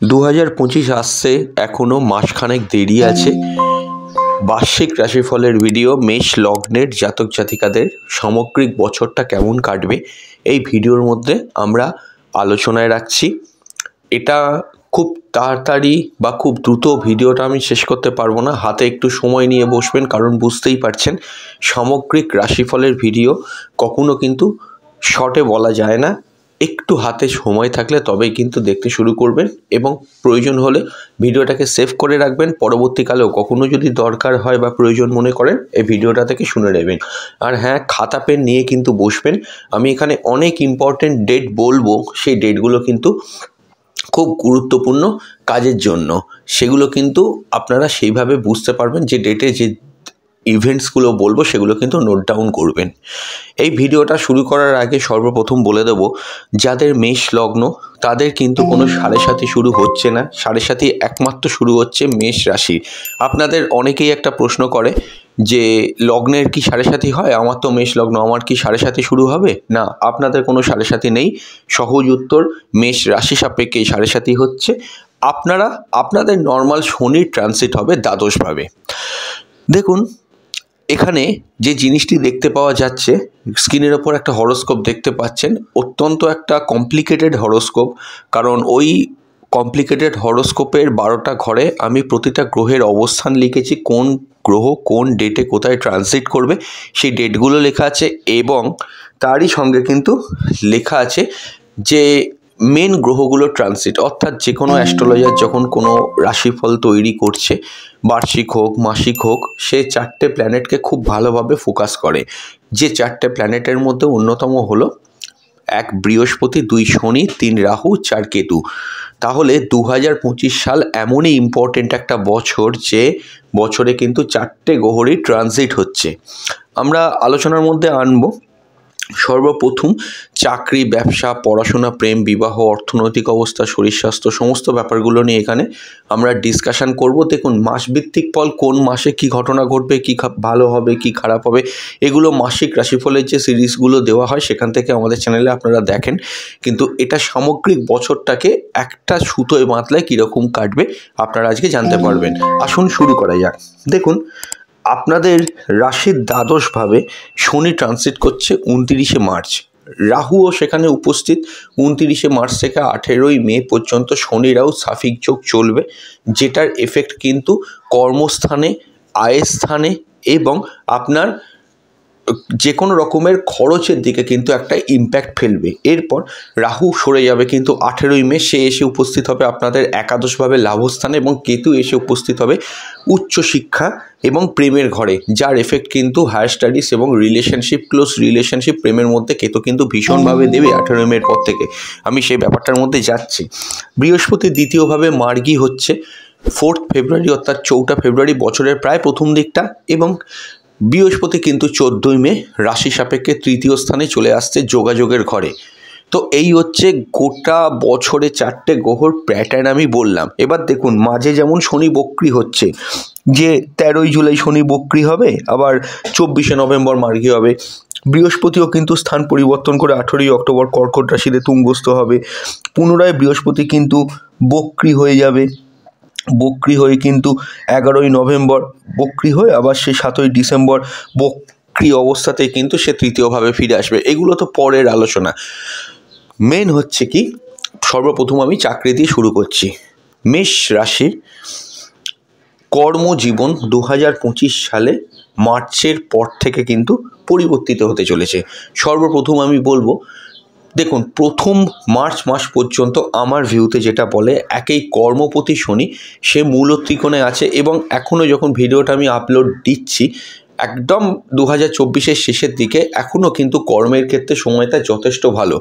2025 আসছে, এখনও মাসখানেক দেরি আছে। বার্ষিক রাশিফলের ভিডিও মেষ লগ্নের জাতক জাতিকাদের সামগ্রিক বছরটা কেমন কাটবে এই ভিডিওর মধ্যে আমরা আলোচনায় রাখছি। এটা খুব তাড়াতাড়ি বা খুব দ্রুত ভিডিওটা আমি শেষ করতে পারবো না, হাতে একটু সময় নিয়ে বসবেন, কারণ বুঝতেই পারছেন সামগ্রিক রাশিফলের ভিডিও কখনো কিন্তু শর্টে বলা যায় না। একটু হাতে সময় থাকলে তবেই কিন্তু দেখতে শুরু করবেন এবং প্রয়োজন হলে ভিডিওটাকে সেভ করে রাখবেন। পরবর্তীকালেও কখনো যদি দরকার হয় বা প্রয়োজন মনে করেন এই ভিডিওটা থেকে শুনে নেবেন। আর হ্যাঁ, খাতা পেন নিয়ে কিন্তু বসবেন। আমি এখানে অনেক ইম্পর্টেন্ট ডেট বলবো, সেই ডেটগুলো কিন্তু খুব গুরুত্বপূর্ণ কাজের জন্য। সেগুলো কিন্তু আপনারা সেইভাবে বুঝতে পারবেন যে ডেটে যে ইভেন্টসগুলো বলবো সেগুলো কিন্তু নোট ডাউন করবেন। এই ভিডিওটা শুরু করার আগে সর্বপ্রথম বলে দেব, যাদের মেষ লগ্ন তাদের কিন্তু কোনো সাড়ে সাথী শুরু হচ্ছে না। সাড়ে সাথী একমাত্র শুরু হচ্ছে মেষ রাশি। আপনাদের অনেকেই একটা প্রশ্ন করে যে লগ্নের কি সাড়ে সাথী হয়, আমার তো মেষ লগ্ন, আমার কি সাড়ে সাথী শুরু হবে? না, আপনাদের কোনো সাড়ে সাথী নেই। সহজ উত্তর, মেষ রাশি সাপেক্ষে সাড়ে সাথী হচ্ছে। আপনাদের নর্মাল শনির ট্রানজিট হবে দ্বাদশভাবে। দেখুন, এখানে যে জিনিসটি দেখতে পাওয়া যাচ্ছে, স্ক্রিনের ওপর একটা হরোস্কোপ দেখতে পাচ্ছেন, অত্যন্ত একটা কমপ্লিকেটেড হরোস্কোপ। কারণ ওই কমপ্লিকেটেড হরোস্কোপের 12টা ঘরে আমি প্রতিটা গ্রহের অবস্থান লিখেছি, কোন গ্রহ কোন ডেটে কোথায় ট্রানজিট করবে সেই ডেটগুলো লেখা আছে, এবং তারই সঙ্গে কিন্তু লেখা আছে যে মেন গ্রহগুলো ট্রানজিট। অর্থাৎ যে কোনো অ্যাস্ট্রোলজার যখন কোনো রাশিফল তৈরি করছে, বার্ষিক হোক মাসিক হোক, সে 4টে প্ল্যানেটকে খুব ভালোভাবে ফোকাস করে। যে 4টে প্ল্যানেটের মধ্যে অন্যতম হলো 1 বৃহস্পতি, 2 শনি, 3 রাহু, 4 কেতু। তাহলে 2025 সাল এমনই ইম্পর্টেন্ট একটা বছর যে বছরে কিন্তু 4টে গ্রহেরই ট্রানজিট হচ্ছে। আমরা আলোচনার মধ্যে আনবো সর্বপ্রথম চাকরি, ব্যবসা, পড়াশোনা, প্রেম, বিবাহ, অর্থনৈতিক অবস্থা, শরীর স্বাস্থ্য, সমস্ত ব্যাপারগুলো নিয়ে এখানে আমরা ডিসকাশন করব। দেখুন, মাসভিত্তিক ফল, কোন মাসে কি ঘটনা ঘটবে, কি ভালো হবে কি খারাপ হবে, এগুলো মাসিক রাশিফলের যে সিরিজগুলো দেওয়া হয় সেখান থেকে আমাদের চ্যানেলে আপনারা দেখেন। কিন্তু এটা সামগ্রিক বছরটাকে একটা সুতোয় বাঁধলে কীরকম কাটবে আপনারা আজকে জানতে পারবেন। আসুন শুরু করা যাক। দেখুন, আপনাদের রাশির দ্বাদশভাবে শনি ট্রানজিট করছে 29শে মার্চ। রাহুও সেখানে উপস্থিত। 29শে মার্চ থেকে 18ই মে পর্যন্ত শনি রাহু সাফিক যোগ চলবে, যেটার এফেক্ট কিন্তু কর্মস্থানে, আয়ের স্থানে এবং আপনার যে কোনো রকমের খরচের দিকে কিন্তু একটা ইম্প্যাক্ট ফেলবে। এরপর রাহু সরে যাবে, কিন্তু 18ই মে সে এসে উপস্থিত হবে আপনাদের একাদশভাবে লাভস্থানে, এবং কেতু এসে উপস্থিত হবে উচ্চশিক্ষা এবং প্রেমের ঘরে, যার এফেক্ট কিন্তু হায়ার স্টাডিজ এবং রিলেশনশিপ, ক্লোজ রিলেশনশিপ, প্রেমের মধ্যে কেতু কিন্তু ভীষণভাবে দেবে 18ই মের পর থেকে। আমি সেই ব্যাপারটার মধ্যে যাচ্ছি। বৃহস্পতি দ্বিতীয়ভাবে মার্গী হচ্ছে 4 ফেব্রুয়ারি, অর্থাৎ 4 ফেব্রুয়ারি, বছরের প্রায় প্রথম দিকটা। এবং বৃহস্পতি কিন্তু 14ই মে রাশি সাপেক্ষে তৃতীয় স্থানে চলে আসছে যোগাযোগের ঘরে। তো এই হচ্ছে গোটা বছরে 4টে গ্রহর প্যাটার্ন আমি বললাম। এবার দেখুন, মাঝে যেমন শনি বক্রি হচ্ছে, যে 13ই জুলাই শনি বক্রি হবে, আবার 24শে নভেম্বর মার্গী হবে। বৃহস্পতিও কিন্তু স্থান পরিবর্তন করে 18ই অক্টোবর কর্কট রাশিতে তুঙ্গস্থ হবে। পুনরায় বৃহস্পতি কিন্তু বক্রি হয়ে যাবে, বক্রি হয়ে কিন্তু 11ই নভেম্বর বক্রি হয়ে আবার সে 7ই ডিসেম্বর বক্রি অবস্থাতেই কিন্তু সে তৃতীয়ভাবে ফিরে আসবে। এগুলো তো পরের আলোচনা। মেন হচ্ছে কি, সর্বপ্রথম আমি চাকরি দিয়ে শুরু করছি। মেষ রাশির কর্মজীবন 2025 সালে মার্চের পর থেকে কিন্তু পরিবর্তিত হতে চলেছে। সর্বপ্রথম আমি বলবো, দেখুন, প্রথম মার্চ মাস পর্যন্ত আমার ভিউতে যেটা বলে, একই কর্মপতি শনি সে মূল ত্রিকোণে আছে, এবং এখনও যখন ভিডিওটা আমি আপলোড দিচ্ছি একদম 2024-এর শেষের দিকে, এখনও কিন্তু কর্মের ক্ষেত্রে সময়টা যথেষ্ট ভালো।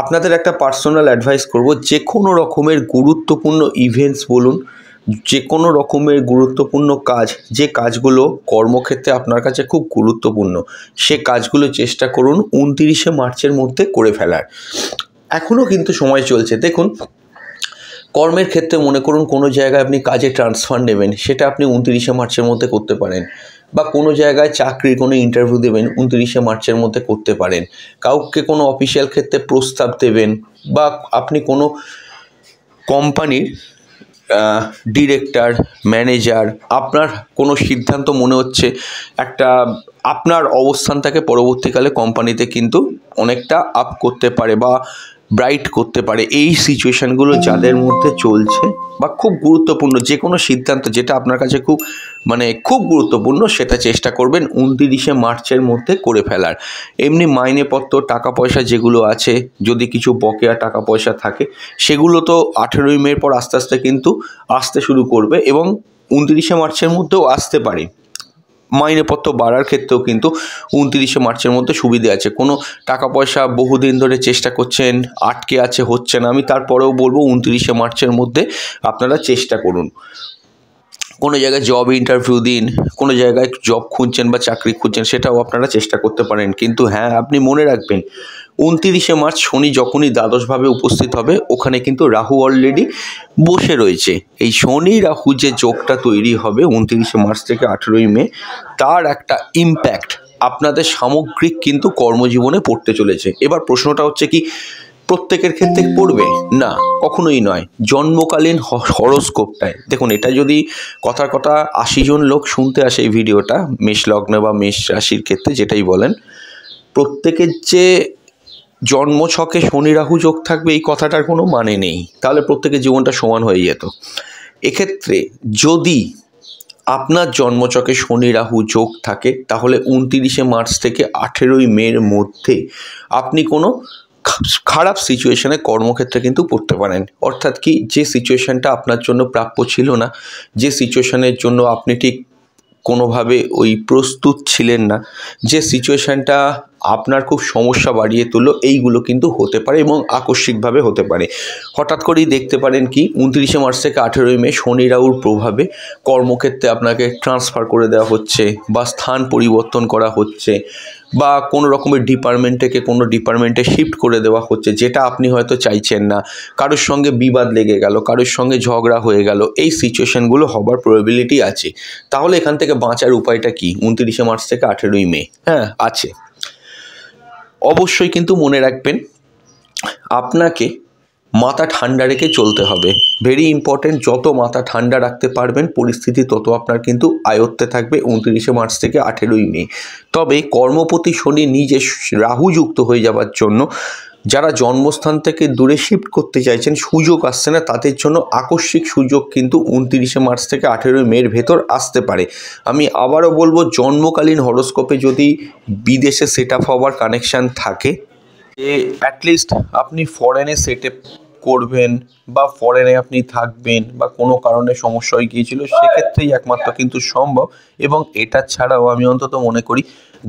আপনাদের একটা পার্সোনাল অ্যাডভাইস করব, যে কোনো রকমের গুরুত্বপূর্ণ ইভেন্টস বলুন, যে কোনো রকমের গুরুত্বপূর্ণ কাজ, যে কাজগুলো কর্মক্ষেত্রে আপনার কাছে খুব গুরুত্বপূর্ণ, সে কাজগুলো চেষ্টা করুন 29শে মার্চের মধ্যে করে ফেলার। এখনও কিন্তু সময় চলছে। দেখুন, কর্মের ক্ষেত্রে মনে করুন কোনো জায়গায় আপনি কাজে ট্রান্সফার নেবেন, সেটা আপনি 29শে মার্চের মধ্যে করতে পারেন। বা কোনো জায়গায় চাকরির কোনো ইন্টারভিউ দেবেন, 29শে মার্চের মধ্যে করতে পারেন। কাউকে কোনো অফিসিয়াল ক্ষেত্রে প্রস্তাব দেবেন, বা আপনি কোনো কোম্পানির ডিরেক্টর, ম্যানেজার, আপনার কোনো সিদ্ধান্ত মনে হচ্ছে একটা আপনার অবস্থানটাকে পরবর্তীকালে কোম্পানিতে কিন্তু অনেকটা আপ করতে পারে বা ব্রাইট করতে পারে। এই সিচুয়েশানগুলো যাদের মধ্যে চলছে বা খুব গুরুত্বপূর্ণ যে কোনো সিদ্ধান্ত যেটা আপনার কাছে খুব গুরুত্বপূর্ণ, সেটা চেষ্টা করবেন 29শে মার্চের মধ্যে করে ফেলার। এমনি মাইনেপত্র, টাকা পয়সা যেগুলো আছে, যদি কিছু বকেয়া টাকা পয়সা থাকে, সেগুলো তো 18ই মের পর আস্তে আস্তে কিন্তু আসতে শুরু করবে এবং 29শে মার্চের মধ্যেও আসতে পারে। মাইনেপত্র বাড়ার ক্ষেত্রেও কিন্তু 29শে মার্চের মধ্যে সুবিধে আছে। কোনো টাকা পয়সা বহুদিন ধরে চেষ্টা করছেন, আটকে আছে, হচ্ছে না, আমি তারপরেও বলবো 29শে মার্চের মধ্যে আপনারা চেষ্টা করুন। কোনো জায়গায় জব ইন্টারভিউ দিন, কোনো জায়গায় জব খুঁজছেন বা চাকরি খুঁজছেন, সেটাও আপনারা চেষ্টা করতে পারেন। কিন্তু হ্যাঁ, আপনি মনে রাখবেন 29শে মার্চ শনি যখনই দ্বাদশভাবে উপস্থিত হবে, ওখানে কিন্তু রাহু অলরেডি বসে রয়েছে। এই শনি রাহু যে যোগটা তৈরি হবে 29শে মার্চ থেকে 18ই মে, তার একটা ইম্প্যাক্ট আপনাদের সামগ্রিক কিন্তু কর্মজীবনে পড়তে চলেছে। এবার প্রশ্নটা হচ্ছে কি, প্রত্যেকের ক্ষেত্রে পড়বে না, কখনোই নয়। জন্মকালীন হরোস্কোপটায় দেখুন, এটা যদি কথার কথা 80 জন লোক শুনতে আসে এই ভিডিওটা, মেষ লগ্ন বা মেষ রাশির ক্ষেত্রে যেটাই বলেন, প্রত্যেকের যে জন্মছকে শনি রাহু যোগ থাকবে এই কথাটার কোনো মানে নেই, তাহলে প্রত্যেকের জীবনটা সমান হয়ে যেত। এক্ষেত্রে যদি আপনার জন্মছকে শনি রাহু যোগ থাকে, তাহলে 29শে মার্চ থেকে 18ই মের মধ্যে আপনি কোনো খারাপ সিচুয়েশানে কর্মক্ষেত্রে কিন্তু পড়তে পারেন। অর্থাৎ কি, যে সিচুয়েশানটা আপনার জন্য প্রাপ্য ছিল না, যে সিচুয়েশানের জন্য আপনি ঠিক কোনোভাবে প্রস্তুত ছিলেন না, যে সিচুয়েশানটা আপনার খুব সমস্যা বাড়িয়ে তুললো, এইগুলো কিন্তু হতে পারে এবং আকস্মিকভাবে হতে পারে। হঠাৎ করেই দেখতে পারেন কি 29শে মার্চ থেকে 18ই মে শনি রাহুর প্রভাবে কর্মক্ষেত্রে আপনাকে ট্রান্সফার করে দেওয়া হচ্ছে বা স্থান পরিবর্তন করা হচ্ছে বা কোনো রকমের ডিপার্টমেন্ট থেকে কোনো ডিপার্টমেন্টে শিফট করে দেওয়া হচ্ছে, যেটা আপনি হয়তো চাইছেন না। কারোর সঙ্গে বিবাদ লেগে গেল, কারোর সঙ্গে ঝগড়া হয়ে গেল, এই সিচুয়েশানগুলো হবার প্রবাবিলিটি আছে। তাহলে এখান থেকে বাঁচার উপায়টা কি? 29শে মার্চ থেকে 18ই মে আছে। অবশ্যই কিন্তু মনে রাখবেন, আপনাকে মাথা ঠান্ডা রেখে চলতে হবে। ভেরি ইম্পর্টেন্ট, যত মাথা ঠান্ডা রাখতে পারবেন পরিস্থিতি তত আপনার কিন্তু আয়ত্তে থাকবে 29শে মার্চ থেকে 18ই মে। তবে কর্মপতি শনি নিজে রাহু যুক্ত হয়ে যাওয়ার জন্য যারা জন্মস্থান থেকে দূরে শিফট করতে চাইছেন, সুযোগ আসছে না, তাদের জন্য আকস্মিক সুযোগ কিন্তু 29শে মার্চ থেকে 18ই মের ভেতর আসতে পারে। আমি আবারও বলবো, জন্মকালীন হরোস্কোপে যদি বিদেশে সেট আপ হওয়ার কানেকশান থাকে, যে অ্যাটলিস্ট আপনি ফরেনে সেট আপ করবেন বা ফরেনে আপনি থাকবেন বা কোনো কারণে সমস্যা হয়ে গিয়েছিল, সেক্ষেত্রেই একমাত্র কিন্তু সম্ভব। এবং এটা ছাড়াও আমি অন্তত মনে করি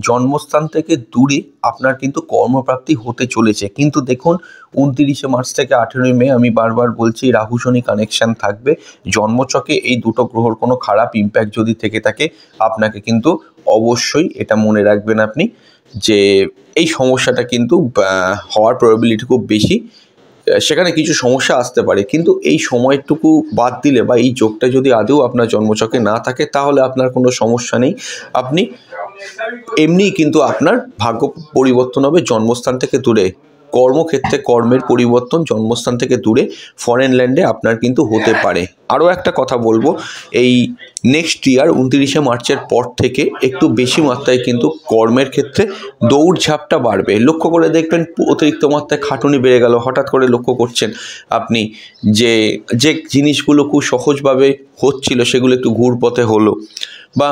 জন্মস্থান থেকে দূরে আপনার কিন্তু কর্মপ্রাপ্তি হতে চলেছে। কিন্তু দেখুন, 29শে মার্চ থেকে 18ই মে আমি বারবার বলছি, রাহু শনি কানেকশান থাকবে জন্মছকে। এই দুটো গ্রহর কোনো খারাপ ইম্প্যাক্ট যদি থেকে থাকে, আপনাকে কিন্তু অবশ্যই এটা মনে রাখবেন আপনি যে এই সমস্যাটা কিন্তু হওয়ার প্রবাবিলিটি খুব বেশি। সেখানে কিছু সমস্যা আসতে পারে, কিন্তু এই সময়টুকু বাদ দিলে বা এই যোগটা যদি আদৌ আপনার জন্মছকে না থাকে, তাহলে আপনার কোনো সমস্যা নেই। আপনি এমনিই কিন্তু আপনার ভাগ্য পরিবর্তন হবে জন্মস্থান থেকে দূরে। কর্মক্ষেত্রে কর্মের পরিবর্তন জন্মস্থান থেকে দূরে ফরেন ল্যান্ডে আপনার কিন্তু হতে পারে। আরও একটা কথা বলবো, এই নেক্সট ইয়ার 29শে মার্চের পর থেকে একটু বেশি মাত্রায় কিন্তু কর্মের ক্ষেত্রে দৌড়ঝাঁপটা বাড়বে। লক্ষ্য করে দেখবেন, অতিরিক্ত মাত্রায় খাটুনি বেড়ে গেল। হঠাৎ করে লক্ষ্য করছেন আপনি যে জিনিসগুলো খুব সহজভাবে হচ্ছিল, সেগুলো একটু ঘুরপথে হলো, বা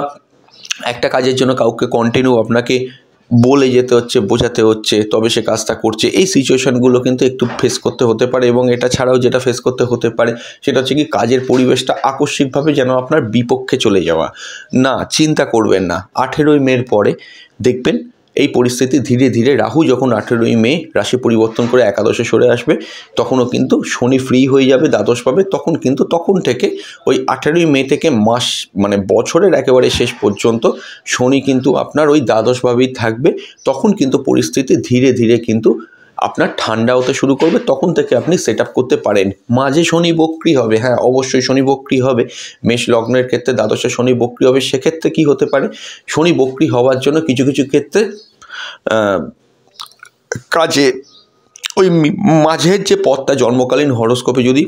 একটা কাজের জন্য কাউকে কন্টিনিউ আপনাকে বলে যেতে হচ্ছে, বোঝাতে হচ্ছে, তবে সে কাজটা করছে। এই সিচুয়েশানগুলো কিন্তু একটু ফেস করতে হতে পারে। এবং এটা ছাড়াও যেটা ফেস করতে হতে পারে, সেটা হচ্ছে কি, কাজের পরিবেশটা আকস্মিকভাবে যেন আপনার বিপক্ষে চলে যাওয়া। না, চিন্তা করবেন না, 18ই মের পরে দেখবেন এই পরিস্থিতি ধীরে ধীরে, রাহু যখন 18ই মে রাশি পরিবর্তন করে একাদশে সরে আসবে, তখনও কিন্তু শনি ফ্রি হয়ে যাবে, দ্বাদশ পাবে। তখন থেকে ওই 18ই মে থেকে মাস বছরের একেবারে শেষ পর্যন্ত শনি কিন্তু আপনার ওই দ্বাদশভাবেই থাকবে। তখন কিন্তু পরিস্থিতি ধীরে ধীরে কিন্তু আপনার ঠান্ডা হতে শুরু করবে। তখন থেকে আপনি সেট আপ করতে পারেন। মাঝে শনি বক্রি হবে, হ্যাঁ অবশ্যই শনি বক্রি হবে। মেষ লগ্নের ক্ষেত্রে দ্বাদশে শনি বক্রি হবে। সেক্ষেত্রে কি হতে পারে, শনি বক্রি হওয়ার জন্য কিছু কিছু ক্ষেত্রে কাজে ওই মাঝের যে পথটা জন্মকালীন হরোস্কোপে যদি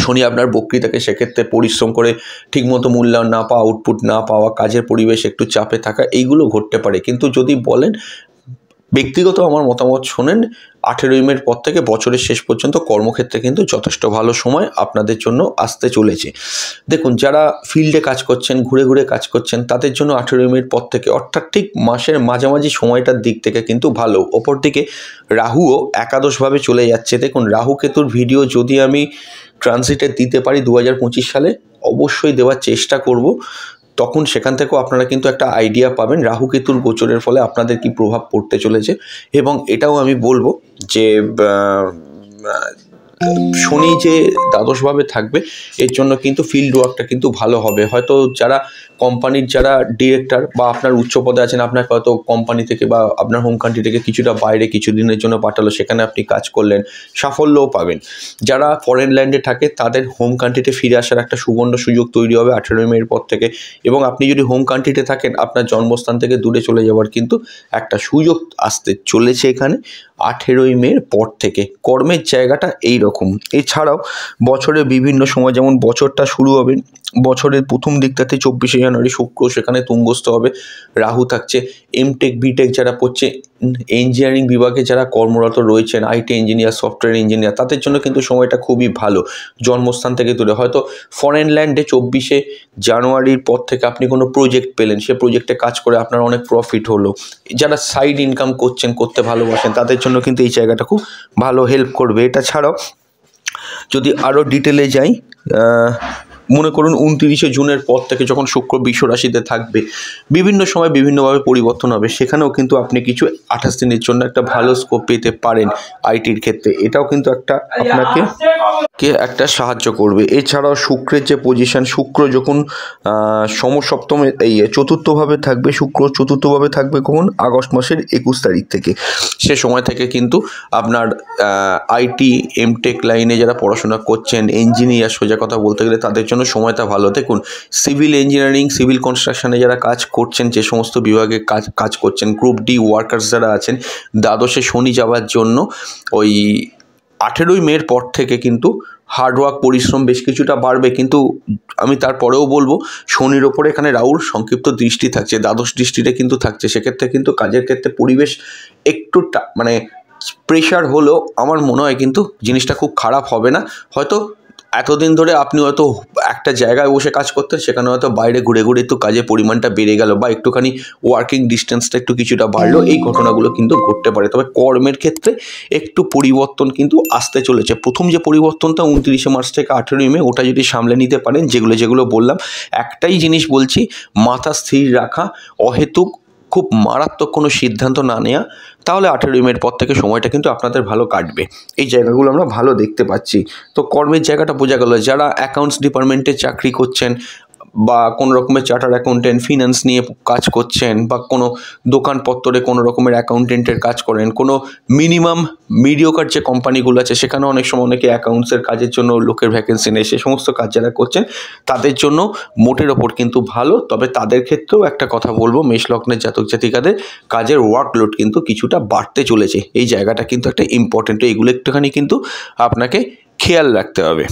শনি আপনার বক্রী থাকে, সেক্ষেত্রে পরিশ্রম করে ঠিকমতো মূল্যায়ন না পাওয়া, আউটপুট না পাওয়া, কাজের পরিবেশ একটু চাপে থাকা, এইগুলো ঘটতে পারে। কিন্তু যদি বলেন ব্যক্তিগত আমার মতামত শোনেন, 18ই মের পর থেকে বছরের শেষ পর্যন্ত কর্মক্ষেত্রে কিন্তু যথেষ্ট ভালো সময় আপনাদের জন্য আসতে চলেছে। দেখুন, যারা ফিল্ডে কাজ করছেন, ঘুরে ঘুরে কাজ করছেন, তাদের জন্য 18ই মের পর থেকে, অর্থাৎ ঠিক মাসের মাঝামাঝি সময়টার দিক থেকে কিন্তু ভালো। অপরদিকে রাহুও একাদশভাবে চলে যাচ্ছে। দেখুন, রাহু কেতুর ভিডিও যদি আমি ট্রানজিটে দিতে পারি 2025 সালে, অবশ্যই দেওয়ার চেষ্টা করব। তখন সেখান থেকেও আপনারা কিন্তু একটা আইডিয়া পাবেন রাহু কেতুর গোচরের ফলে আপনাদের কি প্রভাব পড়তে চলেছে। এবং এটাও আমি বলবো যে শনি যে দ্বাদশভাবে থাকবে, এর জন্য কিন্তু ফিল্ড ওয়ার্কটা কিন্তু ভালো হবে। হয়তো যারা কোম্পানির যারা ডিরেক্টর বা আপনার উচ্চ পদে আছেন, আপনাকে হয়তো কোম্পানি থেকে বা আপনার হোম কান্ট্রি থেকে কিছুটা বাইরে কিছুদিনের জন্য পাঠালো, সেখানে আপনি কাজ করলেন, সাফল্যও পাবেন। যারা ফরেন ল্যান্ডে থাকে, তাদের হোম কান্ট্রিতে ফিরে আসার একটা সুবর্ণ সুযোগ তৈরি হবে 18ই মের পর থেকে। এবং আপনি যদি হোম কান্ট্রিতে থাকেন, আপনার জন্মস্থান থেকে দূরে চলে যাওয়ার কিন্তু একটা সুযোগ আসতে চলেছে এখানে 18ই মের পর থেকে। কর্মের জায়গাটা এই রকম। এছাড়াও বছরের বিভিন্ন সময়, যেমন বছরটা শুরু হবে বছরের প্রথম দিকটাতে 24শে জানুয়ারি শুক্র সেখানে তুঙ্গস্থ হবে, রাহু থাকছে। এমটেক বিটেক যারা পড়ছে, ইঞ্জিনিয়ারিং বিভাগে যারা কর্মরত রয়েছেন, আইটি ইঞ্জিনিয়ার, সফটওয়্যার ইঞ্জিনিয়ার, তাদের জন্য কিন্তু সময়টা খুবই ভালো। জন্মস্থান থেকে দূরে, হয়তো ফরেন ল্যান্ডে 24শে জানুয়ারির পর থেকে আপনি কোনো প্রজেক্ট পেলেন, সে প্রজেক্টে কাজ করে আপনার অনেক প্রফিট হলো। যারা সাইড ইনকাম করছেন, করতে ভালোবাসেন, তাদের জন্য কিন্তু এই জায়গাটা খুব ভালো হেল্প করবে। এটা ছাড়াও যদি আরও ডিটেলে যাই, মনে করুন 29শে জুনের পর থেকে যখন শুক্র বৃষ রাশিতে থাকবে, বিভিন্ন সময় বিভিন্নভাবে পরিবর্তন হবে, সেখানেও কিন্তু আপনি কিছু 28 দিনের জন্য একটা ভালো স্কোপ পেতে পারেন আইটির ক্ষেত্রে। এটাও কিন্তু আপনাকে একটা সাহায্য করবে। এছাড়াও শুক্রের যে পজিশন, শুক্র যখন সমসপ্তমে এই চতুর্থভাবে থাকবে, শুক্র চতুর্থভাবে থাকবে কখন? আগস্ট মাসের 21 তারিখ থেকে। সে সময় থেকে কিন্তু আপনার আইটি এমটেক লাইনে যারা পড়াশোনা করছেন, ইঞ্জিনিয়ার সোজা কথা বলতে গেলে, তাদের জন্য সময়টা ভালো। দেখুন, সিভিল ইঞ্জিনিয়ারিং, সিভিল কনস্ট্রাকশনে যারা কাজ করছেন, যে সমস্ত বিভাগে কাজ করছেন, গ্রুপ ডি ওয়ার্কার্স যারা আছেন, দ্বাদশে শনি যাওয়ার জন্য ওই 18ই মের পর থেকে কিন্তু হার্ডওয়ার্ক, পরিশ্রম বেশ কিছুটা বাড়বে। কিন্তু আমি তারপরেও বলবো, শনির ওপরে এখানে রাহুর সংক্ষিপ্ত দৃষ্টি থাকছে, দ্বাদশ দৃষ্টিতে কিন্তু থাকছে। সেক্ষেত্রে কিন্তু কাজের ক্ষেত্রে পরিবেশ একটু মানে প্রেশার হলেও আমার মনে হয় কিন্তু জিনিসটা খুব খারাপ হবে না। হয়তো এতদিন ধরে আপনি হয়তো একটা জায়গায় বসে কাজ করতেন, সেখানে হয়তো বাইরে ঘুরে ঘুরে একটু কাজের পরিমাণটা বেড়ে গেল, বা একটুখানি ওয়ার্কিং ডিস্টেন্সটা একটু কিছুটা বাড়লো। এই ঘটনাগুলো কিন্তু ঘটতে পারে। তবে কর্মের ক্ষেত্রে একটু পরিবর্তন কিন্তু আসতে চলেছে। প্রথম যে পরিবর্তনটা 29শে মার্চ থেকে 18ই মে, ওটা যদি সামলে নিতে পারেন, যেগুলো বললাম, একটাই জিনিস বলছি, মাথা স্থির রাখা, অহেতুক খুব মারাত্মক কোনো সিদ্ধান্ত না নেওয়া, তাহলে 18ই মের পর থেকে সময়টা কিন্তু আপনাদের ভালো কাটবে। এই জায়গাগুলো আমরা ভালো দেখতে পাচ্ছি। তো কর্মের জায়গাটা বোঝা গেল। যারা অ্যাকাউন্টস ডিপার্টমেন্টে চাকরি করছেন, বা কোনো রকমের চার্টার অ্যাকাউন্টেন্ট, ফিনান্স নিয়ে কাজ করছেন, বা কোনো দোকানপত্রে কোনো রকমের অ্যাকাউন্টেন্টের কাজ করেন, কোনো মিনিমাম মিডিওকার যে কোম্পানিগুলো আছে, সেখানে অনেক সময় অনেকে অ্যাকাউন্টসের কাজের জন্য লোকের ভ্যাকেন্সি নেই, সে সমস্ত কাজ যারা করছেন, তাদের জন্য মোটের ওপর কিন্তু ভালো। তবে তাদের ক্ষেত্রেও একটা কথা বলবো, মেষ লগ্নের জাতক জাতিকাদের কাজের ওয়ার্কলোড কিন্তু কিছুটা বাড়তে চলেছে। এই জায়গাটা কিন্তু একটা ইম্পর্টেন্ট, এইগুলো একটুখানি কিন্তু আপনাকে খেয়াল রাখতে হবে।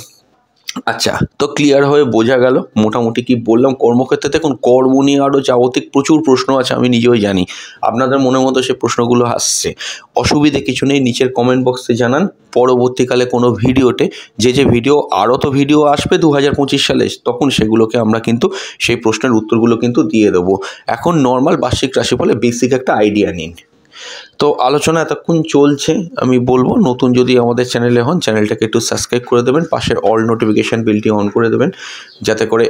আচ্ছা, তো ক্লিয়ার হয়ে বোঝা গেল মোটামুটি কি বললাম কর্মক্ষেত্রে। দেখুন, কর্ম নিয়ে আরও যাবতীয় প্রচুর প্রশ্ন আছে, আমি নিজেও জানি আপনাদের মনের মতো সে প্রশ্নগুলো আসছে। অসুবিধে কিছু নেই, নিচের কমেন্ট বক্সে জানান। পরবর্তীকালে কোনো ভিডিওতে যে ভিডিও, আরও তো ভিডিও আসবে 2025 সালে, তখন সেগুলোকে আমরা কিন্তু সেই প্রশ্নের উত্তরগুলো কিন্তু দিয়ে দেবো। এখন নর্মাল বার্ষিক রাশিফলে বেসিক একটা আইডিয়া নিন। তো আলোচনা এতক্ষণ চলছে, আমি বলবো নতুন যদি আমাদের চ্যানেলে হন, চ্যানেলটাকে একটু সাবস্ক্রাইব করে দেবেন, পাশের অল নোটিফিকেশান বেলটি অন করে দেবেন, যাতে করে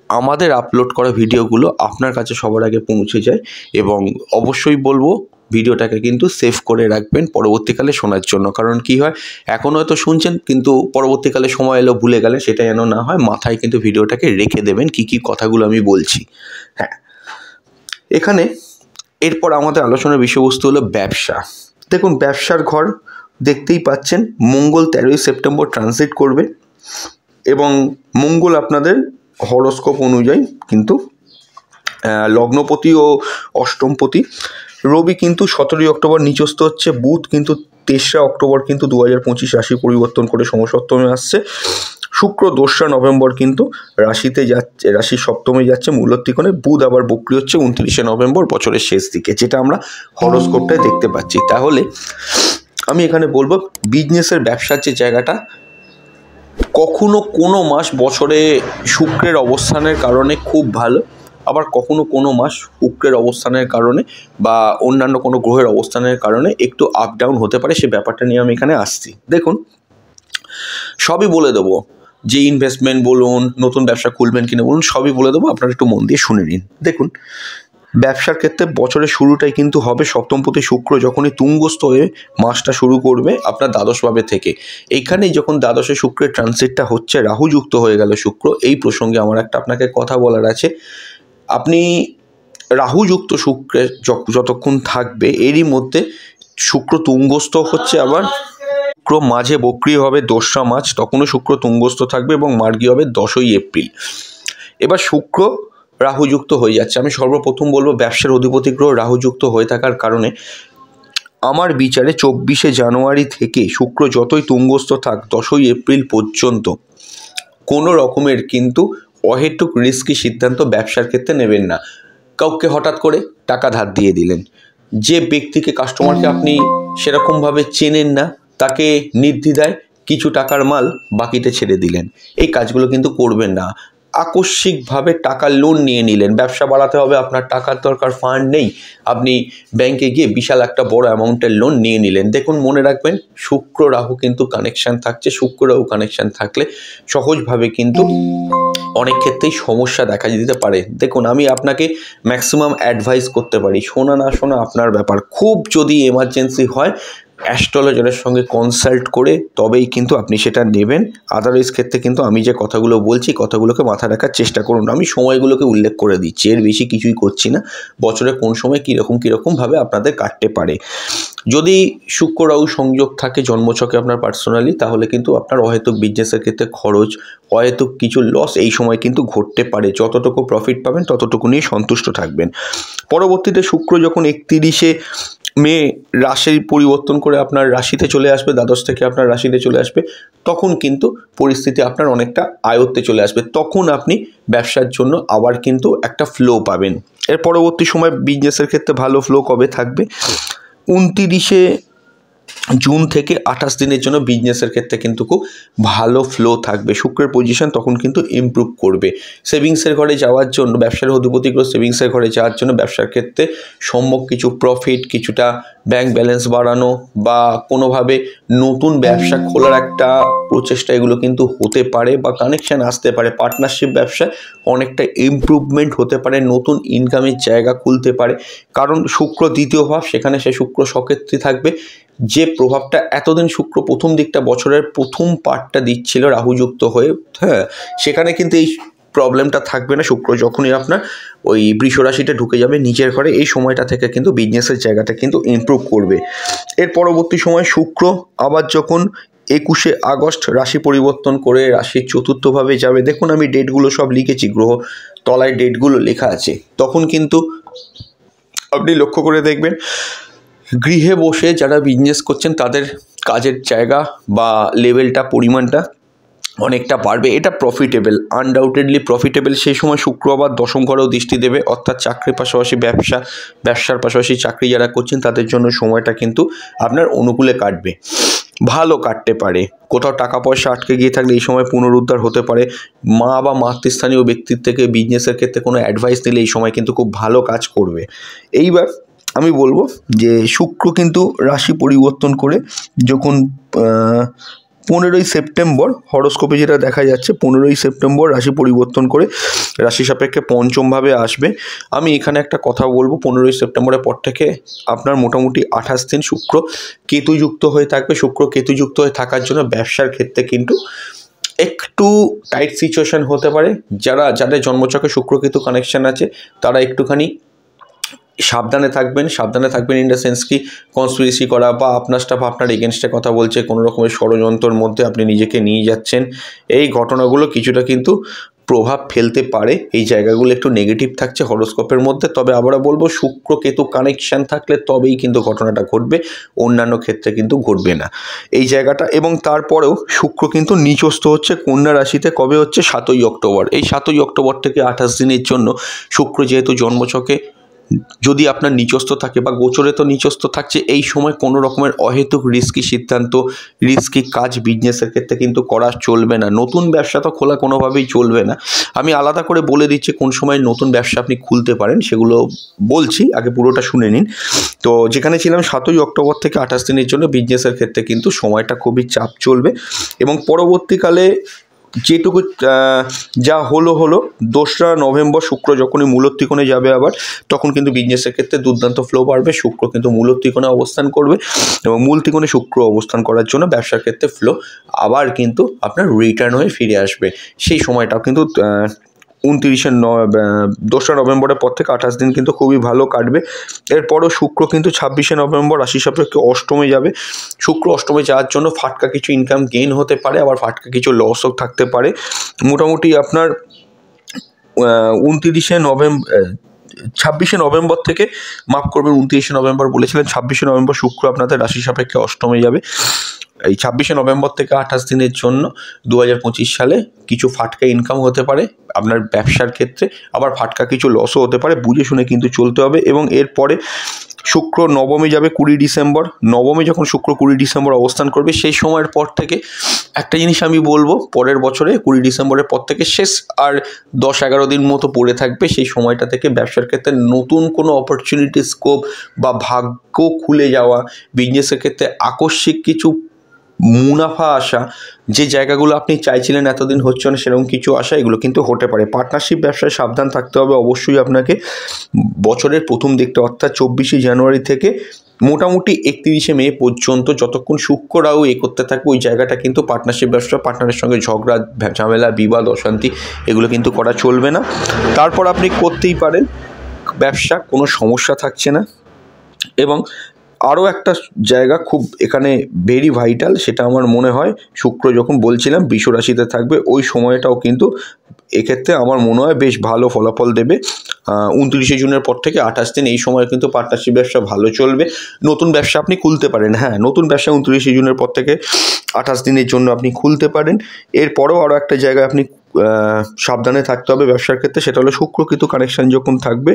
আমাদের আপলোড করা ভিডিওগুলো আপনার কাছে সবার আগে পৌঁছে যায়। এবং অবশ্যই বলবো, ভিডিওটাকে কিন্তু সেভ করে রাখবেন পরবর্তীকালে শোনার জন্য। কারণ কি হয়, এখন হয়তো শুনছেন কিন্তু পরবর্তীকালে সময় এলো ভুলে গেলেন, সেটা যেন না হয়, মাথায় কিন্তু ভিডিওটাকে রেখে দেবেন কী কথাগুলো আমি বলছি। হ্যাঁ, এখানে এরপর আমাদের আলোচনার বিষয়বস্তু হলো ব্যবসা। দেখুন, ব্যবসার ঘর দেখতেই পাচ্ছেন, মঙ্গল 13ই সেপ্টেম্বর ট্রানজিট করবে, এবং মঙ্গল আপনাদের হরোস্কোপ অনুযায়ী কিন্তু লগ্নপতি ও অষ্টমপতি। রবি কিন্তু 17ই অক্টোবর নিচস্থ হচ্ছে, বুধ কিন্তু 3রা অক্টোবর কিন্তু 2025 রাশি পরিবর্তন করে সমসপ্তমে আসছে। শুক্র 2রা নভেম্বর কিন্তু রাশিতে যাচ্ছে, রাশির সপ্তমে যাচ্ছে মূল ত্রিকোণে। বুধ আবার বক্রী হচ্ছে 29শে নভেম্বর বছরের শেষ দিকে, যেটা আমরা হরোস্কোপটায় দেখতে পাচ্ছি। তাহলে আমি এখানে বলবো বিজনেসের ব্যবসার যে জায়গাটা, কখনো কোনো মাস বছরে শুক্রের অবস্থানের কারণে খুব ভালো, আবার কখনো কোনো মাস শুক্রের অবস্থানের কারণে বা অন্যান্য কোনো গ্রহের অবস্থানের কারণে একটু আপ ডাউন হতে পারে। সে ব্যাপারটা নিয়ে আমি এখানে আসছি। দেখুন, সবই বলে দেবো, যে ইনভেস্টমেন্ট বলুন, নতুন ব্যবসা খুলবেন কিনা বলুন, সবই বলে দেবো, আপনারা একটু মন দিয়ে শুনে নিন। দেখুন, ব্যবসার ক্ষেত্রে বছরের শুরুটাই কিন্তু হবে সপ্তমপতি শুক্র যখনই তুঙ্গস্থ হয়ে মাসটা শুরু করবে আপনার দ্বাদশভাবে থেকে। এইখানেই যখন দ্বাদশে শুক্রের ট্রানজিটটা হচ্ছে, রাহু যুক্ত হয়ে গেল শুক্র। এই প্রসঙ্গে আমার একটা আপনাকে কথা বলার আছে। আপনি রাহুযুক্ত শুক্রে যতক্ষণ থাকবে, এরই মধ্যে শুক্র তুঙ্গস্থ হচ্ছে, আবার শুক্র মাঝে বক্রী হবে 2রা মার্চ, তখনও শুক্র তুঙ্গস্থ থাকবে এবং মার্গী হবে 10ই এপ্রিল। এবার শুক্র রাহুযুক্ত হয়ে যাচ্ছে। আমি সর্বপ্রথম বলবো ব্যবসার অধিপতি গ্রহ রাহুযুক্ত হয়ে থাকার কারণে আমার বিচারে 24শে জানুয়ারি থেকে শুক্র যতই তুঙ্গস্থ থাক 10ই এপ্রিল পর্যন্ত কোনো রকমের কিন্তু অহেতুক রিস্কি সিদ্ধান্ত ব্যবসার ক্ষেত্রে নেবেন না। কাউকে হঠাৎ করে টাকা ধার দিয়ে দিলেন, যে ব্যক্তিকে, কাস্টমারকে আপনি সেরকমভাবে চেনেন না, তাকে নির্দ্বিধায় কিছু টাকার মাল বাকিতে ছেড়ে দিলেন। এই কাজগুলো কিন্তু করবেন না। আকস্মিকভাবে টাকার লোন নিয়ে নিলেন, ব্যবসা বাড়াতে হবে, আপনার টাকার দরকার, ফান্ড নেই, আপনি ব্যাংকে গিয়ে বিশাল একটা বড় অ্যামাউন্টের লোন নিয়ে নিলেন। দেখুন, মনে রাখবেন শুক্র রাহু কিন্তু কানেকশান থাকছে। শুক্র রাহু কানেকশান থাকলে সহজভাবে কিন্তু অনেক ক্ষেত্রেই সমস্যা দেখা দিতে পারে। দেখুন, আমি আপনাকে ম্যাক্সিমাম অ্যাডভাইস করতে পারি, শোনা না শোনা আপনার ব্যাপার। খুব যদি এমার্জেন্সি হয় অ্যাস্ট্রোলজারের সঙ্গে কনসাল্ট করে তবেই কিন্তু আপনি সেটা নেবেন। আদারওয়াইজ ক্ষেত্রে কিন্তু আমি যে কথাগুলো বলছি, কথাগুলোকে মাথায় রাখার চেষ্টা করুন। আমি সময়গুলোকে উল্লেখ করে দিচ্ছি, এর বেশি কিছুই করছি না। বছরে কোন সময় কীরকমভাবে আপনাদের কাটতে পারে। যদি শুক্র রাহু সংযোগ থাকে জন্মছকে আপনার পার্সোনালি, তাহলে কিন্তু আপনার অহেতুক বিজনেসের ক্ষেত্রে খরচ, অহেতুক কিছু লস এই সময় কিন্তু ঘটতে পারে। যতটুকু প্রফিট পাবেন ততটুকু নিয়ে সন্তুষ্ট থাকবেন। পরবর্তীতে শুক্র যখন 31শে মে রাশি পরিবর্তন করে আপনার রাশিতে চলে আসবে, দ্বাদশ থেকে আপনার রাশিতে চলে আসবে, তখন কিন্তু পরিস্থিতি আপনার অনেকটা আয়ত্তে চলে আসবে। তখন আপনি ব্যবসার জন্য আবার কিন্তু একটা ফ্লো পাবেন। এর পরবর্তী সময় বিজনেসের ক্ষেত্রে ভালো ফ্লো কবে থাকবে? 29শে জুন থেকে 28 দিনের জন্য বিজনেসের ক্ষেত্রে কিন্তু খুব ভালো ফ্লো থাকবে। শুক্রের পজিশন তখন কিন্তু ইমপ্রুভ করবে। সেভিংসের ঘরে যাওয়ার জন্য, ব্যবসার অধিপতি গ্রহ সেভিংসের ঘরে যাওয়ার জন্য ব্যবসার ক্ষেত্রে সম্যক কিছু প্রফিট, কিছুটা ব্যাংক ব্যালেন্স বাড়ানো বা কোনোভাবে নতুন ব্যবসা খোলার একটা প্রচেষ্টা, এগুলো কিন্তু হতে পারে বা কানেকশান আসতে পারে। পার্টনারশিপ ব্যবসায় অনেকটা ইমপ্রুভমেন্ট হতে পারে, নতুন ইনকামের জায়গা খুলতে পারে। কারণ শুক্র দ্বিতীয় ভাব, সেখানে সে শুক্র সক্ষেত্রী থাকবে। যে প্রভাবটা এতদিন শুক্র প্রথম দিকটা, বছরের প্রথম পার্টটা দিচ্ছিল রাহুযুক্ত হয়ে, হ্যাঁ, সেখানে কিন্তু এই প্রবলেমটা থাকবে না। শুক্র যখনই আপনার ওই বৃষ রাশিতে ঢুকে যাবে নিজের ঘরে, এই সময়টা থেকে কিন্তু বিজনেসের জায়গাটা কিন্তু ইমপ্রুভ করবে। এর পরবর্তী সময় শুক্র আবার যখন 21শে আগস্ট রাশি পরিবর্তন করে রাশির চতুর্থভাবে যাবে, দেখুন আমি ডেটগুলো সব লিখেছি, গ্রহ তলায় ডেটগুলো লেখা আছে। তখন কিন্তু আপনি লক্ষ্য করে দেখবেন গৃহে বসে যারা বিজনেস করছেন তাদের কাজের জায়গা বা লেভেলটা, পরিমাণটা অনেকটা বাড়বে। এটা প্রফিটেবল, আনডাউটেডলি প্রফিটেবল। সেই সময় শুক্র আবার দশম ঘরেও দৃষ্টি দেবে, অর্থাৎ চাকরির পাশাপাশি ব্যবসার পাশাপাশি চাকরি যারা করছেন তাদের জন্য সময়টা কিন্তু আপনার অনুকূলে কাটবে, ভালো কাটতে পারে। কোথাও টাকা পয়সা আটকে গিয়ে থাকলে এই সময় পুনরুদ্ধার হতে পারে। মা বা মাতৃস্থানীয় ব্যক্তির থেকে বিজনেসের ক্ষেত্রে কোনো অ্যাডভাইস নিলে এই সময় কিন্তু খুব ভালো কাজ করবে। এইবার আমি বলবো যে শুক্র কিন্তু রাশি পরিবর্তন করে যখন 15ই সেপ্টেম্বর, হরোস্কোপে যেটা দেখা যাচ্ছে 15ই সেপ্টেম্বর রাশি পরিবর্তন করে রাশি সাপেক্ষে পঞ্চমভাবে আসবে। আমি এখানে একটা কথা বলবো, 15ই সেপ্টেম্বরের পর থেকে আপনার মোটামুটি 28 দিন শুক্র কেতুযুক্ত হয়ে থাকবে। শুক্র কেতুযুক্ত হয়ে থাকার জন্য ব্যবসার ক্ষেত্রে কিন্তু একটু টাইট সিচুয়েশান হতে পারে। যাদের জন্মছকে শুক্র কেতু কানেকশান আছে তারা একটুখানি সাবধানে থাকবেন ইন দ্য সেন্স কি কনস্পিরেসি করা বা আপনার স্টাফ আপনার এগেনস্টে কথা বলছে, কোনো রকমের ষড়যন্ত্রের মধ্যে আপনি নিজেকে নিয়ে যাচ্ছেন, এই ঘটনাগুলো কিছুটা কিন্তু প্রভাব ফেলতে পারে। এই জায়গাগুলো একটু নেগেটিভ থাকছে হরোস্কোপের মধ্যে। তবে আবারও বলবো, শুক্র কেতু কানেকশান থাকলে তবেই কিন্তু ঘটনাটা ঘটবে, অন্যান্য ক্ষেত্রে কিন্তু ঘটবে না এই জায়গাটা। এবং তারপরেও শুক্র কিন্তু নিচস্থ হচ্ছে কন্যা রাশিতে। কবে হচ্ছে? 7ই অক্টোবর। এই 7ই অক্টোবর থেকে 28 দিনের জন্য শুক্র যেহেতু জন্মছকে যদি আপনার নিচস্থ থাকে বা গোচরে তো নিচস্থ থাকছে, এই সময় কোনো রকমের অহেতুক রিস্কি সিদ্ধান্ত, রিস্কি কাজ বিজনেসের ক্ষেত্রে কিন্তু করা চলবে না। নতুন ব্যবসা তো খোলা কোনোভাবেই চলবে না। আমি আলাদা করে বলে দিচ্ছি কোন সময় নতুন ব্যবসা আপনি খুলতে পারেন, সেগুলো বলছি, আগে পুরোটা শুনে নিন। তো যেখানে ছিলাম 7ই অক্টোবর থেকে 28 দিনের জন্য বিজনেসের ক্ষেত্রে কিন্তু সময়টা খুবই চাপ চলবে। এবং পরবর্তীকালে যেটুকু যা হলো 2রা নভেম্বর শুক্র যখনই মূলত্রিকোণে যাবে আবার, তখন কিন্তু বিজনেসের ক্ষেত্রে দুর্দান্ত ফ্লো বাড়বে। শুক্র কিন্তু মূলত্রিকোণে অবস্থান করবে এবং মূলত্রিকোণে শুক্র অবস্থান করার জন্য ব্যবসার ক্ষেত্রে ফ্লো আবার কিন্তু আপনার রিটার্ন হয়ে ফিরে আসবে। সেই সময়টাও কিন্তু 2রা নভেম্বরের পর থেকে 28 দিন কিন্তু খুবই ভালো কাটবে। এরপরও শুক্র কিন্তু 26শে নভেম্বর রাশি সাপেক্ষে অষ্টমে যাবে। শুক্র অষ্টমে যাওয়ার জন্য ফাটকা কিছু ইনকাম গেইন হতে পারে, আবার ফাটকা কিছু লসও থাকতে পারে। মোটামুটি আপনার 26শে নভেম্বর থেকে, মাফ করবেন 29শে নভেম্বর বলেছিলেন, 26শে নভেম্বর শুক্র আপনাদের রাশি সাপেক্ষে অষ্টমে যাবে। এই 26শে নভেম্বর থেকে 28 দিনের জন্য 2025 সালে কিছু ফাটকা ইনকাম হতে পারে আপনার ব্যবসার ক্ষেত্রে, আবার ফাটকা কিছু লসও হতে পারে। বুঝে শুনে কিন্তু চলতে হবে। এবং এরপরে শুক্র নবমে যাবে 20 ডিসেম্বর। নবমে যখন শুক্র 20 ডিসেম্বর অবস্থান করবে, সেই সময়ের পর থেকে একটা জিনিস আমি বলবো, পরের বছরে 20 ডিসেম্বরের পর থেকে শেষ আর 10-11 দিন মতো পড়ে থাকবে। সেই সময়টা থেকে ব্যবসার ক্ষেত্রে নতুন কোনো অপরচুনিটি, স্কোপ বা ভাগ্য খুলে যাওয়া, বিজনেসের ক্ষেত্রে আকস্মিক কিছু মুনাফা আসা, যে জায়গাগুলো আপনি চাইছিলেন এতদিন হচ্ছে না সেরকম কিছু আসা, এগুলো কিন্তু হতে পারে। পার্টনারশিপ ব্যবসায় সাবধান থাকতে হবে অবশ্যই আপনাকে বছরের প্রথম দিকটা, অর্থাৎ 24শে জানুয়ারি থেকে মোটামুটি 31শে মে পর্যন্ত, যতক্ষণ শুক্র রাহু করতে থাকবে, ওই জায়গাটা কিন্তু পার্টনারশিপ ব্যবসা, পার্টনারের সঙ্গে ঝগড়া ঝামেলা, বিবাদ, অশান্তি, এগুলো কিন্তু করা চলবে না। তারপর আপনি করতেই পারেন ব্যবসা, কোনো সমস্যা থাকছে না। এবং আরও একটা জায়গা খুব এখানে ভেরি ভাইটাল, সেটা আমার মনে হয় শুক্র যখন বলছিলাম বৃষ রাশিতে থাকবে, ওই সময়টাও কিন্তু এক্ষেত্রে আমার মনে হয় বেশ ভালো ফলাফল দেবে। 29শে জুনের পর থেকে 28 দিন, এই সময় কিন্তু পার্টনারশিপ ব্যবসা ভালো চলবে। নতুন ব্যবসা আপনি খুলতে পারেন, হ্যাঁ, নতুন ব্যবসা 29শে জুনের পর থেকে 28 দিনের জন্য আপনি খুলতে পারেন। এরপরেও আরও একটা জায়গায় আপনি সাবধানে থাকতে হবে ব্যবসার ক্ষেত্রে, সেটা হলো শুক্র কিন্তু কানেকশান যখন থাকবে,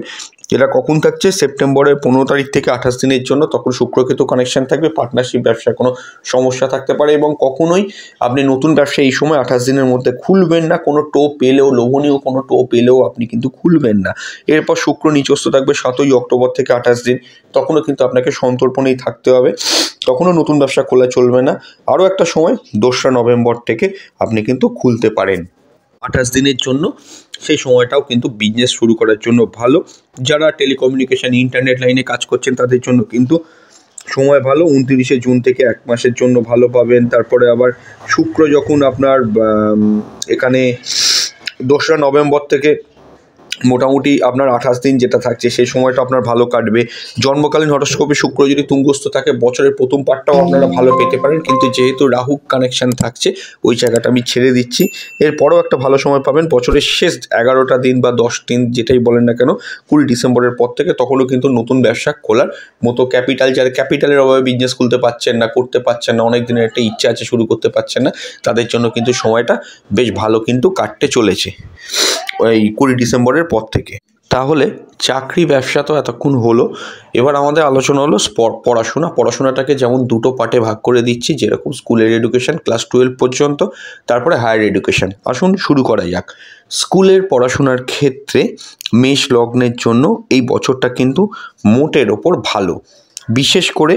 এটা কখন থাকছে? সেপ্টেম্বরের 15 তারিখ থেকে 28 দিনের জন্য, তখন শুক্র কিন্তু কানেকশান থাকবে। পার্টনারশিপ ব্যবসায় কোনো সমস্যা থাকতে পারে এবং কখনোই আপনি নতুন ব্যবসা এই সময় 28 দিনের মধ্যে খুলবেন না। কোনো টোপ পেলেও, লোভনীয় কোনো টোপ পেলেও আপনি কিন্তু খুলবেন না। এরপর শুক্র নিচস্থ থাকবে 7ই অক্টোবর থেকে 28 দিন, তখনও কিন্তু আপনাকে সন্তর্পণেই থাকতে হবে, তখনও নতুন ব্যবসা খোলা চলবে না। আরও একটা সময় 2রা নভেম্বর থেকে আপনি কিন্তু খুলতে পারেন 28 দিনের জন্য। সেই সময়টাও কিন্তু বিজনেস শুরু করার জন্য ভালো। যারা টেলিকমিউনিকেশন, ইন্টারনেট লাইনে কাজ করছেন তাদের জন্য কিন্তু সময় ভালো। 29শে জুন থেকে 1 মাসের জন্য ভালো পাবেন। তারপরে আবার শুক্র যখন আপনার এখানে 2রা নভেম্বর থেকে মোটামুটি আপনার 28 দিন যেটা থাকছে, সেই সময়টা আপনার ভালো কাটবে। জন্মকালীন হরোস্কোপে শুক্র যদি তুঙ্গস্থ থাকে, বছরের প্রথম পার্টটাও আপনারা ভালো পেতে পারেন, কিন্তু যেহেতু রাহু কানেকশান থাকছে, ওই জায়গাটা আমি ছেড়ে দিচ্ছি। এরপরেও একটা ভালো সময় পাবেন বছরের শেষ 11টা দিন বা 10 দিন, যেটাই বলেন না কেন, 20 ডিসেম্বরের পর থেকে, তখনও কিন্তু নতুন ব্যবসা খোলার মতো ক্যাপিটাল, যারা ক্যাপিটালের অভাবে বিজনেস খুলতে পারছেন না, করতে পারছেন না, অনেক দিনের একটা ইচ্ছা আছে শুরু করতে পারছেন না, তাদের জন্য কিন্তু সময়টা বেশ ভালো কিন্তু কাটতে চলেছে ওই 20 ডিসেম্বরের পর থেকে। তাহলে চাকরি ব্যবসা তো এতক্ষণ হলো, এবার আমাদের আলোচনা হলো পড়াশোনাটাকে যেমন দুটো পার্টে ভাগ করে দিচ্ছি, যেরকম স্কুলের এডুকেশন ক্লাস 12 পর্যন্ত, তারপরে হায়ার এডুকেশন। আসুন শুরু করা যাক। স্কুলের পড়াশোনার ক্ষেত্রে মেষ লগ্নের জন্য এই বছরটা কিন্তু মোটের ওপর ভালো। বিশেষ করে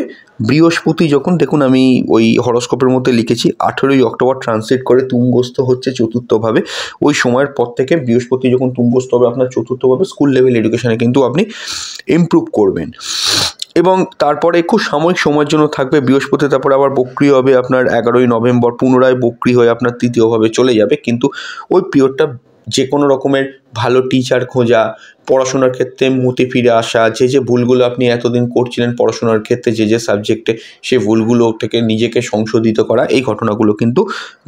বৃহস্পতি যখন, দেখুন আমি ওই হরোস্কোপের মধ্যে লিখেছি 18ই অক্টোবর ট্রান্সলেট করে তুঙ্গস্থ হচ্ছে চতুর্থভাবে, ওই সময়ের পর থেকে বৃহস্পতি যখন তুঙ্গস্থ হবে আপনার চতুর্থভাবে, স্কুল লেভেল এডুকেশানে কিন্তু আপনি ইমপ্রুভ করবেন। এবং তারপরে খুব সাময়িক সময়ের জন্য থাকবে বৃহস্পতি, তারপরে আবার বক্রি হবে আপনার 11ই নভেম্বর, পুনরায় বক্রি হয়ে আপনার তৃতীয়ভাবে চলে যাবে, কিন্তু ওই পিরিয়ডটা যে কোনো রকমের ভালো টিচার খোঁজা, পড়াশোনার ক্ষেত্রে মতি ফিরে আসা, যে ভুলগুলো আপনি এতদিন করছিলেন পড়াশোনার ক্ষেত্রে যে সাবজেক্টে, সেই ভুলগুলো থেকে নিজেকে সংশোধিত করা, এই ঘটনাগুলো কিন্তু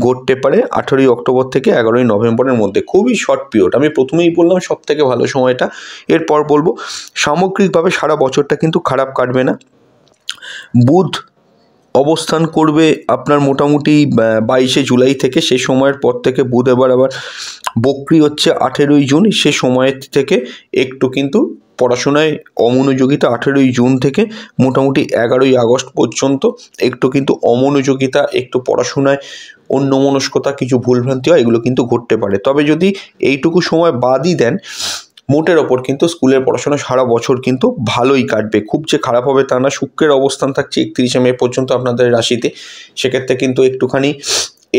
ঘটতে পারে 18ই অক্টোবর থেকে 11ই নভেম্বরের মধ্যে। খুবই শর্ট পিরিয়ড, আমি প্রথমেই বললাম সবথেকে ভালো সময়টা। এরপর বলবো সামগ্রিকভাবে সারা বছরটা কিন্তু খারাপ কাটবে না। বুধ অবস্থান করবে আপনার মোটামুটি 22শে জুলাই থেকে, সেই সময়ের পর থেকে বুধ আবার বক্রি হচ্ছে 18ই জুন। সে সময়ের থেকে একটু কিন্তু পড়াশোনায় অমনোযোগিতা, 18ই জুন থেকে মোটামুটি 11ই আগস্ট পর্যন্ত একটু কিন্তু অমনোযোগিতা, একটু পড়াশোনায় অন্যমনস্কতা, কিছু ভুলভ্রান্তি হয়, এগুলো কিন্তু ঘটতে পারে। তবে যদি এইটুকু সময় বাদই দেন, মোটের ওপর কিন্তু স্কুলের পড়াশোনা সারা বছর কিন্তু ভালোই কাটবে। খুব যে খারাপ হবে তা না। শুক্রের অবস্থান থাকছে 31শে মে পর্যন্ত আপনাদের রাশিতে, সেক্ষেত্রে কিন্তু একটুখানি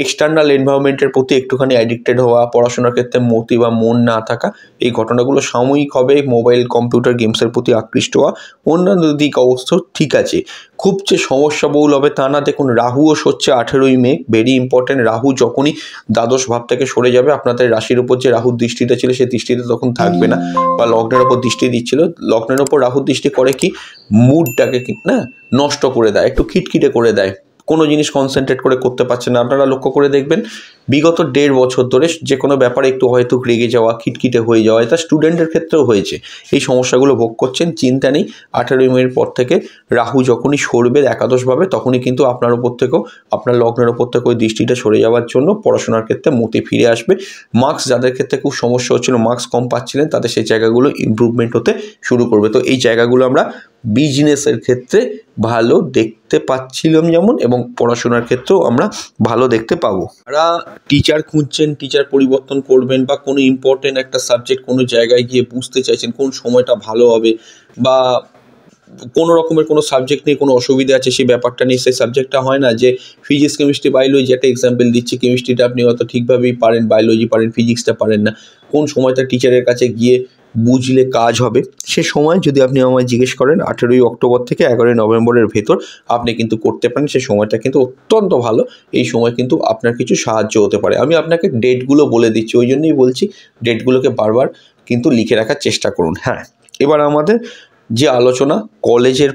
এক্সটার্নাল এনভায়রনমেন্টের প্রতি একটুখানি অ্যাডিক্টেড হওয়া, পড়াশোনার ক্ষেত্রে মতি বা মন না থাকা, এই ঘটনাগুলো সাময়িক হবে। মোবাইল, কম্পিউটার গেমসের প্রতি আকৃষ্ট হওয়া, অন্যান্য দিক অবশ্য ঠিক আছে। খুব যে সমস্যাবহুল হবে তা না। দেখুন, রাহুও সরছে 18ই মে, ভেরি ইম্পর্টেন্ট। রাহু যখনই দ্বাদশ ভাব থেকে সরে যাবে, আপনাদের রাশির উপর যে রাহুর দৃষ্টিটা ছিল সেই দৃষ্টিটা তখন থাকবে না, বা লগ্নের ওপর দৃষ্টি দিচ্ছিল। লগ্নের ওপর রাহুর দৃষ্টি করে কি, মুডটাকে না নষ্ট করে দেয়, একটু খিটখিটে করে দেয়, কোনো জিনিস কনসেন্ট্রেট করে করতে পারছে না। আপনারা লক্ষ্য করে দেখবেন বিগত 1.5 বছর ধরে যে কোনো ব্যাপারে একটু হয়তো রেগে যাওয়া, খিটখিটে হয়ে যাওয়া, এটা স্টুডেন্টের ক্ষেত্রেও হয়েছে। এই সমস্যাগুলো ভোগ করছেন, চিন্তা নেই। 18ই মের পর থেকে রাহু যখনই সরবে একাদশভাবে, তখনই কিন্তু আপনার ওপর থেকেও, আপনার লগ্নের ওপর থেকে ওই দৃষ্টিটা সরে যাওয়ার জন্য পড়াশোনার ক্ষেত্রে মতি ফিরে আসবে। মার্কস যাদের ক্ষেত্রে খুব সমস্যা হচ্ছিল, মার্কস কম পাচ্ছিলেন, তাদের সেই জায়গাগুলো ইমপ্রুভমেন্ট হতে শুরু করবে। তো এই জায়গাগুলো আমরা বিজনেসের ক্ষেত্রে ভালো দেখতে পাচ্ছিলাম যেমন, এবং পড়াশোনার ক্ষেত্রেও আমরা ভালো দেখতে পাবো। যারা টিচার খুঁজছেন, টিচার পরিবর্তন করবেন, বা কোনো ইম্পর্টেন্ট একটা সাবজেক্ট কোনো জায়গায় গিয়ে বুঝতে চাইছেন কোন সময়টা ভালো হবে, বা কোনো রকমের কোনো সাবজেক্ট নিয়ে কোনো অসুবিধা আছে, সেই ব্যাপারটা নিয়ে, সেই সাবজেক্টটা হয় না যে ফিজিক্স, কেমিস্ট্রি, বায়োলজি, একটা এক্সাম্পল দিচ্ছি, কেমিস্ট্রিটা আপনি হয়তো ঠিকভাবেই পারেন, বায়োলজি পারেন, ফিজিক্সটা পারেন না, কোন সময়টা টিচারের কাছে গিয়ে বুঝলে কাজ হবে, সে সময় যদি আপনি আমায় জিজ্ঞেস করেন 18ই অক্টোবর থেকে 11ই নভেম্বরের ভেতর আপনি কিন্তু করতে পারেন। সে সময়টা কিন্তু অত্যন্ত ভালো। এই সময় কিন্তু আপনার কিছু সাহায্য হতে পারে। আমি আপনাকে ডেটগুলো বলে দিচ্ছি, ওই জন্যই বলছি ডেটগুলোকে বারবার কিন্তু লিখে রাখার চেষ্টা করুন। হ্যাঁ, এবার আমাদের যে আলোচনা, কলেজের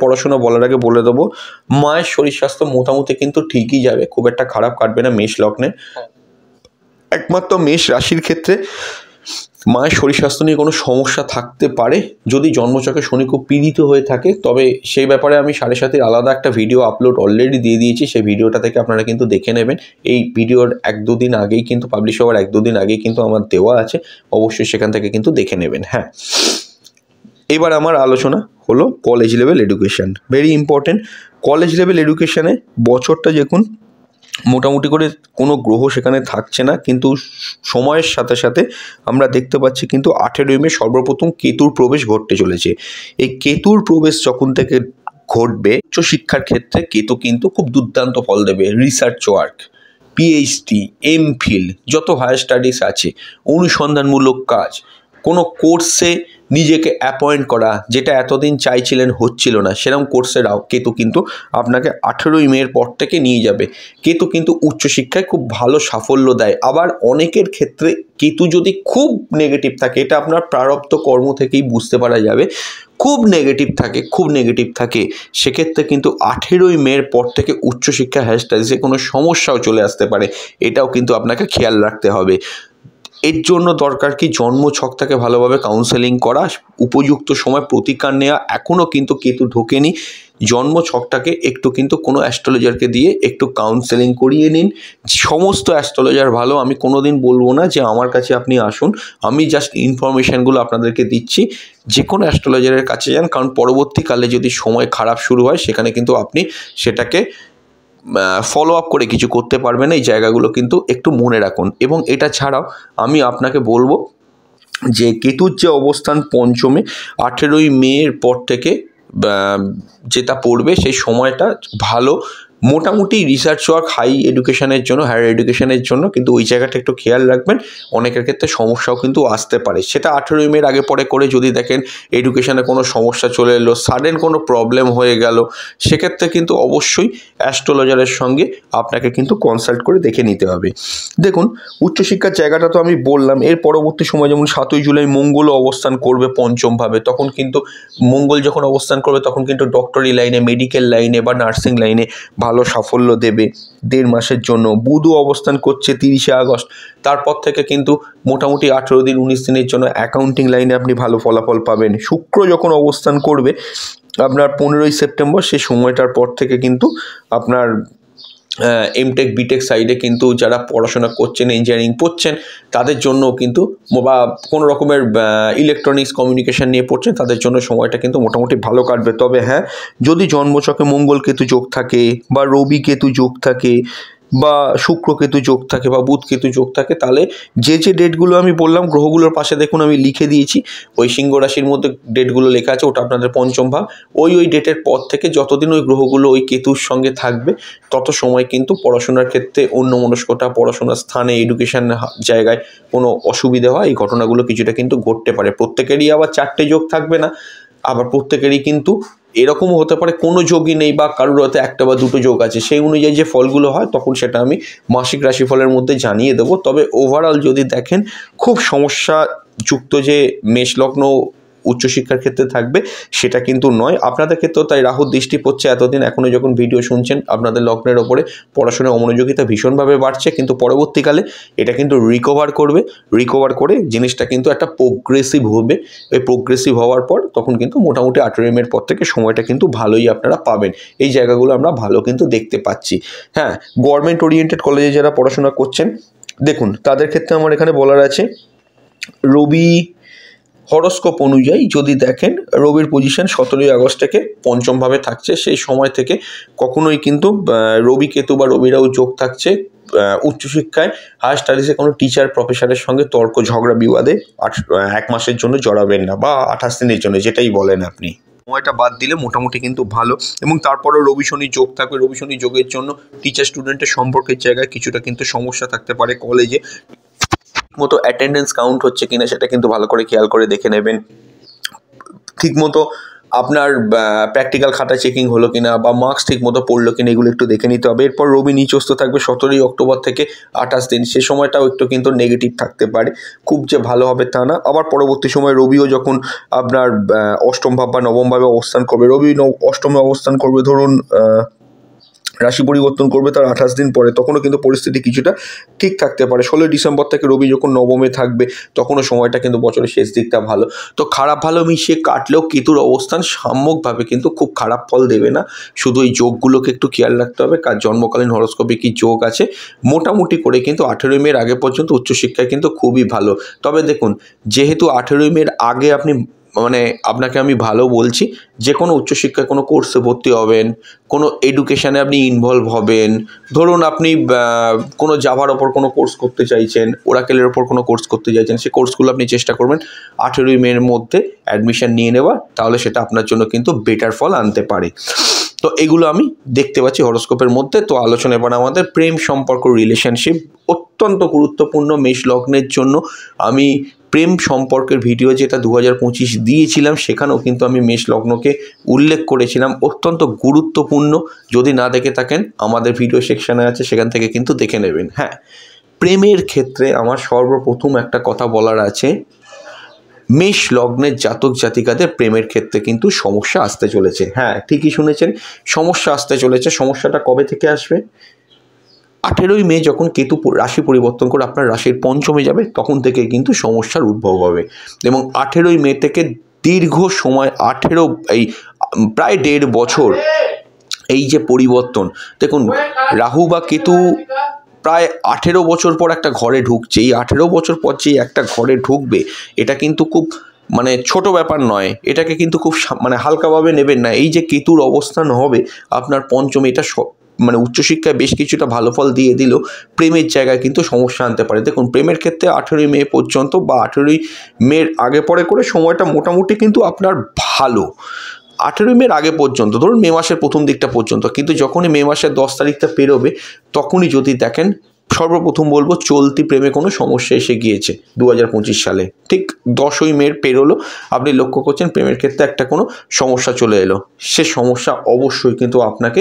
পড়াশোনা বলার আগে বলে দেবো, মায়ের শরীর স্বাস্থ্য মোটামুটি কিন্তু ঠিকই যাবে, খুব একটা খারাপ কাটবে না মেষ লগ্নে। একমাত্র মেষ রাশির ক্ষেত্রে মায়ের শরীর স্বাস্থ্য নিয়ে কোনো সমস্যা থাকতে পারে যদি জন্মছকে শনি খুব পীড়িত হয়ে থাকে। তবে সেই ব্যাপারে আমি 7.5-এর আলাদা একটা ভিডিও আপলোড অলরেডি দিয়ে দিয়েছি, সেই ভিডিওটা থেকে আপনারা কিন্তু দেখে নেবেন। এই ভিডিওর 1-2 দিন আগেই কিন্তু পাবলিশ হওয়ার 1-2 দিন আগেই কিন্তু আমার দেওয়া আছে, অবশ্যই সেখান থেকে কিন্তু দেখে নেবেন। হ্যাঁ, এবার আমার আলোচনা হলো college level education, very important. College level এডুকেশানে বছরটা দেখুন মোটামুটি করে কোনো গ্রহ সেখানে থাকছে না, কিন্তু সময়ের সাথে সাথে আমরা দেখতে পাচ্ছি কিন্তু 18ই মে সর্বপ্রথম কেতুর প্রবেশ ঘটতে চলেছে। এই কেতুর প্রবেশ যখন থেকে ঘটবে, উচ্চশিক্ষার ক্ষেত্রে কেতু কিন্তু খুব দুর্দান্ত ফল দেবে। রিসার্চ ওয়ার্ক, পিএইচডি, এমফিল, যত হায়ার স্টাডিজ আছে, অনুসন্ধানমূলক কাজ, কোনো কোর্সে নিজেকে অ্যাপয়েন্ট করা, যেটা এতদিন চাইছিলেন হচ্ছিল না, সেরকম কোর্সের কেতু কিন্তু আপনাকে 18ই মের পর থেকে নিয়ে যাবে। কেতু কিন্তু উচ্চশিক্ষায় খুব ভালো সাফল্য দেয়। আবার অনেকের ক্ষেত্রে কেতু যদি খুব নেগেটিভ থাকে, এটা আপনার প্রারব্ধ কর্ম থেকেই বুঝতে পারা যাবে, খুব নেগেটিভ থাকে, সেক্ষেত্রে কিন্তু 18ই মের পর থেকে উচ্চশিক্ষা হায়ার স্টাডিজে কোনো সমস্যাও চলে আসতে পারে। এটাও কিন্তু আপনাকে খেয়াল রাখতে হবে। এর জন্য দরকার কি, জন্মছকটাকে ভালোভাবে কাউন্সেলিং করা, উপযুক্ত সময় প্রতিকার নেওয়া। এখনও কিন্তু কেতু ঢোকেনি, জন্মছকটাকে একটু কিন্তু কোনো অ্যাস্ট্রোলজারকে দিয়ে একটু কাউন্সেলিং করিয়ে নিন। সমস্ত অ্যাস্ট্রোলজার ভালো, আমি কোনো দিন বলবো না যে আমার কাছে আপনি আসুন, আমি জাস্ট ইনফরমেশানগুলো আপনাদেরকে দিচ্ছি। যে কোনো অ্যাস্ট্রোলজারের কাছে যান, কারণ পরবর্তীকালে যদি সময় খারাপ শুরু হয়, সেখানে কিন্তু আপনি সেটাকে ফলো আপ করে কিছু করতে পারবেন না। এই জায়গাগুলো কিন্তু একটু মনে রাখুন। এবং এটা ছাড়াও আমি আপনাকে বলবো যে কেতুর যে অবস্থান পঞ্চমে 18ই মের পর থেকে যেটা পড়বে, সেই সময়টা ভালো মোটামুটি রিসার্চ ওয়ার্ক হাই এডুকেশনের জন্য, হায়ার এডুকেশনের জন্য, কিন্তু ওই জায়গাটা একটু খেয়াল রাখবেন। অনেকের ক্ষেত্রে সমস্যাও কিন্তু আসতে পারে। সেটা 18 মের আগে পরে করে যদি দেখেন এডুকেশনে কোনো সমস্যা চলে এলো, সাডেন কোনো প্রবলেম হয়ে গেল, সেক্ষেত্রে কিন্তু অবশ্যই অ্যাস্ট্রোলজারের সঙ্গে আপনাকে কিন্তু কনসাল্ট করে দেখে নিতে হবে। দেখুন, উচ্চশিক্ষার জায়গাটা তো আমি বললাম। এর পরবর্তী সময় যেমন 7ই জুলাই মঙ্গলও অবস্থান করবে পঞ্চমভাবে, তখন কিন্তু মঙ্গল যখন অবস্থান করবে তখন কিন্তু ডক্টরি লাইনে, মেডিকেল লাইনে বা নার্সিং লাইনে ভালো সাফল্য দেবে 1.5 মাসের জন্য। বুধও অবস্থান করছে 30শে আগস্ট, তারপর থেকে কিন্তু মোটামুটি 18 দিন 19 দিনের জন্য অ্যাকাউন্টিং লাইনে আপনি ভালো ফলাফল পাবেন। শুক্র যখন অবস্থান করবে আপনার 15ই সেপ্টেম্বর, সেই সময়টার পর থেকে কিন্তু আপনার এমটেক বিটেক সাইডে কিন্তু যারা পড়াশোনা করছেন, ইঞ্জিনিয়ারিং পড়ছেন, তাদের জন্য কিন্তু বা কোনো রকমের ইলেকট্রনিক্স কমিউনিকেশান নিয়ে পড়ছেন, তাদের জন্য সময়টা কিন্তু মোটামুটি ভালো কাটবে। তবে হ্যাঁ, যদি জন্মছকে মঙ্গল কেতু যোগ থাকে বা রবি কেতু যোগ থাকে বা শুক্র কেতু যোগ থাকে বা বুধ কেতু যোগ থাকে, তাহলে যে ডেটগুলো আমি বললাম গ্রহগুলোর পাশে দেখুন আমি লিখে দিয়েছি, ওই সিংহ রাশির মধ্যে ডেটগুলো লেখা আছে, ওটা আপনাদের পঞ্চম ভাব। ওই ডেটের পর থেকে যতদিন ওই গ্রহগুলো ওই কেতুর সঙ্গে থাকবে তত সময় কিন্তু পড়াশোনার ক্ষেত্রে অন্যমনস্কতা, পড়াশোনার স্থানে, এডুকেশন জায়গায় কোনো অসুবিধা হয়, এই ঘটনাগুলো কিছুটা কিন্তু ঘটতে পারে। প্রত্যেকেরই আবার 4টে যোগ থাকবে না, আবার প্রত্যেকেরই কিন্তু এরকমও হতে পারে কোনো যোগই নেই বা কারোর হয়তো 1টা বা 2টো যোগ আছে। সেই অনুযায়ী যে ফলগুলো হয় তখন সেটা আমি মাসিক রাশিফলের মধ্যে জানিয়ে দেবো। তবে ওভারঅল যদি দেখেন খুব সমস্যাযুক্ত যে মেষ লগ্ন উচ্চশিক্ষার ক্ষেত্রে থাকবে সেটা কিন্তু নয়। আপনাদের ক্ষেত্রেও তাই রাহুর দৃষ্টি পড়ছে এতদিন, এখনও যখন ভিডিও শুনছেন আপনাদের লগ্নের ওপরে পড়াশোনায় অমনোযোগিতা ভীষণভাবে বাড়ছে, কিন্তু পরবর্তীকালে এটা কিন্তু রিকভার করে জিনিসটা কিন্তু একটা প্রোগ্রেসিভ হবে। এই প্রোগ্রেসিভ হওয়ার পর তখন কিন্তু মোটামুটি 18 মের পর থেকে সময়টা কিন্তু ভালোই আপনারা পাবেন। এই জায়গাগুলো আমরা ভালো কিন্তু দেখতে পাচ্ছি। হ্যাঁ, গভর্নমেন্ট ওরিয়েন্টেড কলেজে যারা পড়াশোনা করছেন, দেখুন তাদের ক্ষেত্রে আমার এখানে বলার আছে, রবি হরস্কোপ অনুযায়ী যদি দেখেন রবির পজিশন 17ই আগস্ট থেকে পঞ্চমভাবে থাকছে। সেই সময় থেকে কখনোই কিন্তু রবি কেতু বা রবিরাও যোগ থাকছে। উচ্চশিক্ষায় হায়ার স্টাডিজে কোনো টিচার প্রফেসরের সঙ্গে তর্ক ঝগড়া বিবাদে 1 মাসের জন্য জড়াবেন না, বা 28 দিনের জন্য, যেটাই বলেন আপনি। সময়টা বাদ দিলে মোটামুটি কিন্তু ভালো। এবং তারপরে রবি শনি যোগ থাকবে। রবি শনি যোগের জন্য টিচার স্টুডেন্টের সম্পর্কের জায়গায় কিছুটা কিন্তু সমস্যা থাকতে পারে। কলেজে মতো অ্যাটেন্ডেন্স কাউন্ট হচ্ছে কিনা সেটা কিন্তু ভালো করে খেয়াল করে দেখে নেবেন। ঠিকমতো আপনার প্র্যাকটিক্যাল খাতা চেকিং হলো কিনা বা মার্কস ঠিকমতো পড়লো কিনা, এগুলো একটু দেখে নিতে হবে। এরপর রবি নিচস্থ থাকবে 17ই অক্টোবর থেকে 28 দিন। সে সময়টাও একটু কিন্তু নেগেটিভ থাকতে পারে, খুব যে ভালো হবে তা না। আবার পরবর্তী সময় রবিও যখন আপনার অষ্টম ভাব বা নবম ভাবে অবস্থান করবে, রবি অষ্টমে অবস্থান করবে ধরুন রাশি পরিবর্তন করবে তার 28 দিন পরে, তখনও কিন্তু পরিস্থিতি কিছুটা ঠিক থাকতে পারে। 16ই ডিসেম্বর থেকে রবি যখন নবমে থাকবে তখনও সময়টা কিন্তু বছরের শেষ দিকটা ভালো। তো খারাপ ভালো মিশিয়ে কাটলেও কেতুর অবস্থান সাম্যকভাবে কিন্তু খুব খারাপ ফল দেবে না। শুধু এই যোগগুলোকে একটু খেয়াল রাখতে হবে, কার জন্মকালীন হরস্কোপে কি যোগ আছে। মোটামুটি করে কিন্তু 18 মের আগে পর্যন্ত উচ্চশিক্ষায় কিন্তু খুবই ভালো। তবে দেখুন, যেহেতু 18 মের আগে আপনি আপনাকে আমি ভালো বলছি, যে কোনো উচ্চশিক্ষায় কোনো কোর্সে ভর্তি হবেন, কোনো এডুকেশানে আপনি ইনভলভ হবেন। ধরুন আপনি কোনো জাভার ওপর কোনো কোর্স করতে চাইছেন, ওরাকেলের ওপর কোনো কোর্স করতে চাইছেন, সেই কোর্সগুলো আপনি চেষ্টা করবেন 18 মের মধ্যে অ্যাডমিশান নিয়ে নেওয়া, তাহলে সেটা আপনার জন্য কিন্তু বেটার ফল আনতে পারে। তো এগুলো আমি দেখতে পাচ্ছি হরস্কোপের মধ্যে। তো আলোচনা এবার আমাদের প্রেম সম্পর্ক, রিলেশনশিপ অত্যন্ত গুরুত্বপূর্ণ মেষ লগ্নের জন্য। আমি প্রেম সম্পর্কের ভিডিও যেটা 2025 দিয়েছিলাম, সেখানেও কিন্তু আমি মেষ লগ্নকে উল্লেখ করেছিলাম, অত্যন্ত গুরুত্বপূর্ণ। যদি না দেখে থাকেন আমাদের ভিডিও সেকশানে আছে, সেখান থেকে কিন্তু দেখে নেবেন। হ্যাঁ, প্রেমের ক্ষেত্রে আমার সর্বপ্রথম একটা কথা বলার আছে, মেষ লগ্নের জাতক জাতিকাদের প্রেমের ক্ষেত্রে কিন্তু সমস্যা আসতে চলেছে। হ্যাঁ, ঠিকই শুনেছেন, সমস্যা আসতে চলেছে। সমস্যাটা কবে থেকে আসবে? 18ই মে যখন কেতু রাশি পরিবর্তন করে আপনার রাশির পঞ্চমে যাবে, তখন থেকে কিন্তু সমস্যার উদ্ভব হবে। এবং 18ই মে থেকে দীর্ঘ সময় এই প্রায় 1.5 বছর এই যে পরিবর্তন, দেখুন রাহু বা কেতু প্রায় 18 বছর পর একটা ঘরে ঢুকছে। এই 18 বছর পর যে একটা ঘরে ঢুকবে, এটা কিন্তু খুব ছোট ব্যাপার নয়। এটাকে কিন্তু খুব হালকাভাবে নেবেন না। এই যে কেতুর অবস্থান হবে আপনার পঞ্চমে, এটা উচ্চশিক্ষায় বেশ কিছুটা ভালো ফল দিয়ে দিলেও প্রেমের জায়গায় কিন্তু সমস্যা আনতে পারে। দেখুন, প্রেমের ক্ষেত্রে 18ই মে পর্যন্ত বা 18ই মের আগে পরে করে সময়টা মোটামুটি কিন্তু আপনার ভালো। 18ই মের আগে পর্যন্ত, ধরুন মে মাসের প্রথম দিকটা পর্যন্ত, কিন্তু যখনই মে মাসের 10 তারিখটা পেরোবে তখনই যদি দেখেন, সর্বপ্রথম বলবো চলতি প্রেমে কোনো সমস্যা এসে গিয়েছে 2025 সালে, ঠিক 10ই মে পেরোলো, আপনি লক্ষ্য করছেন প্রেমের ক্ষেত্রে একটা কোনো সমস্যা চলে এলো, সে সমস্যা অবশ্যই কিন্তু আপনাকে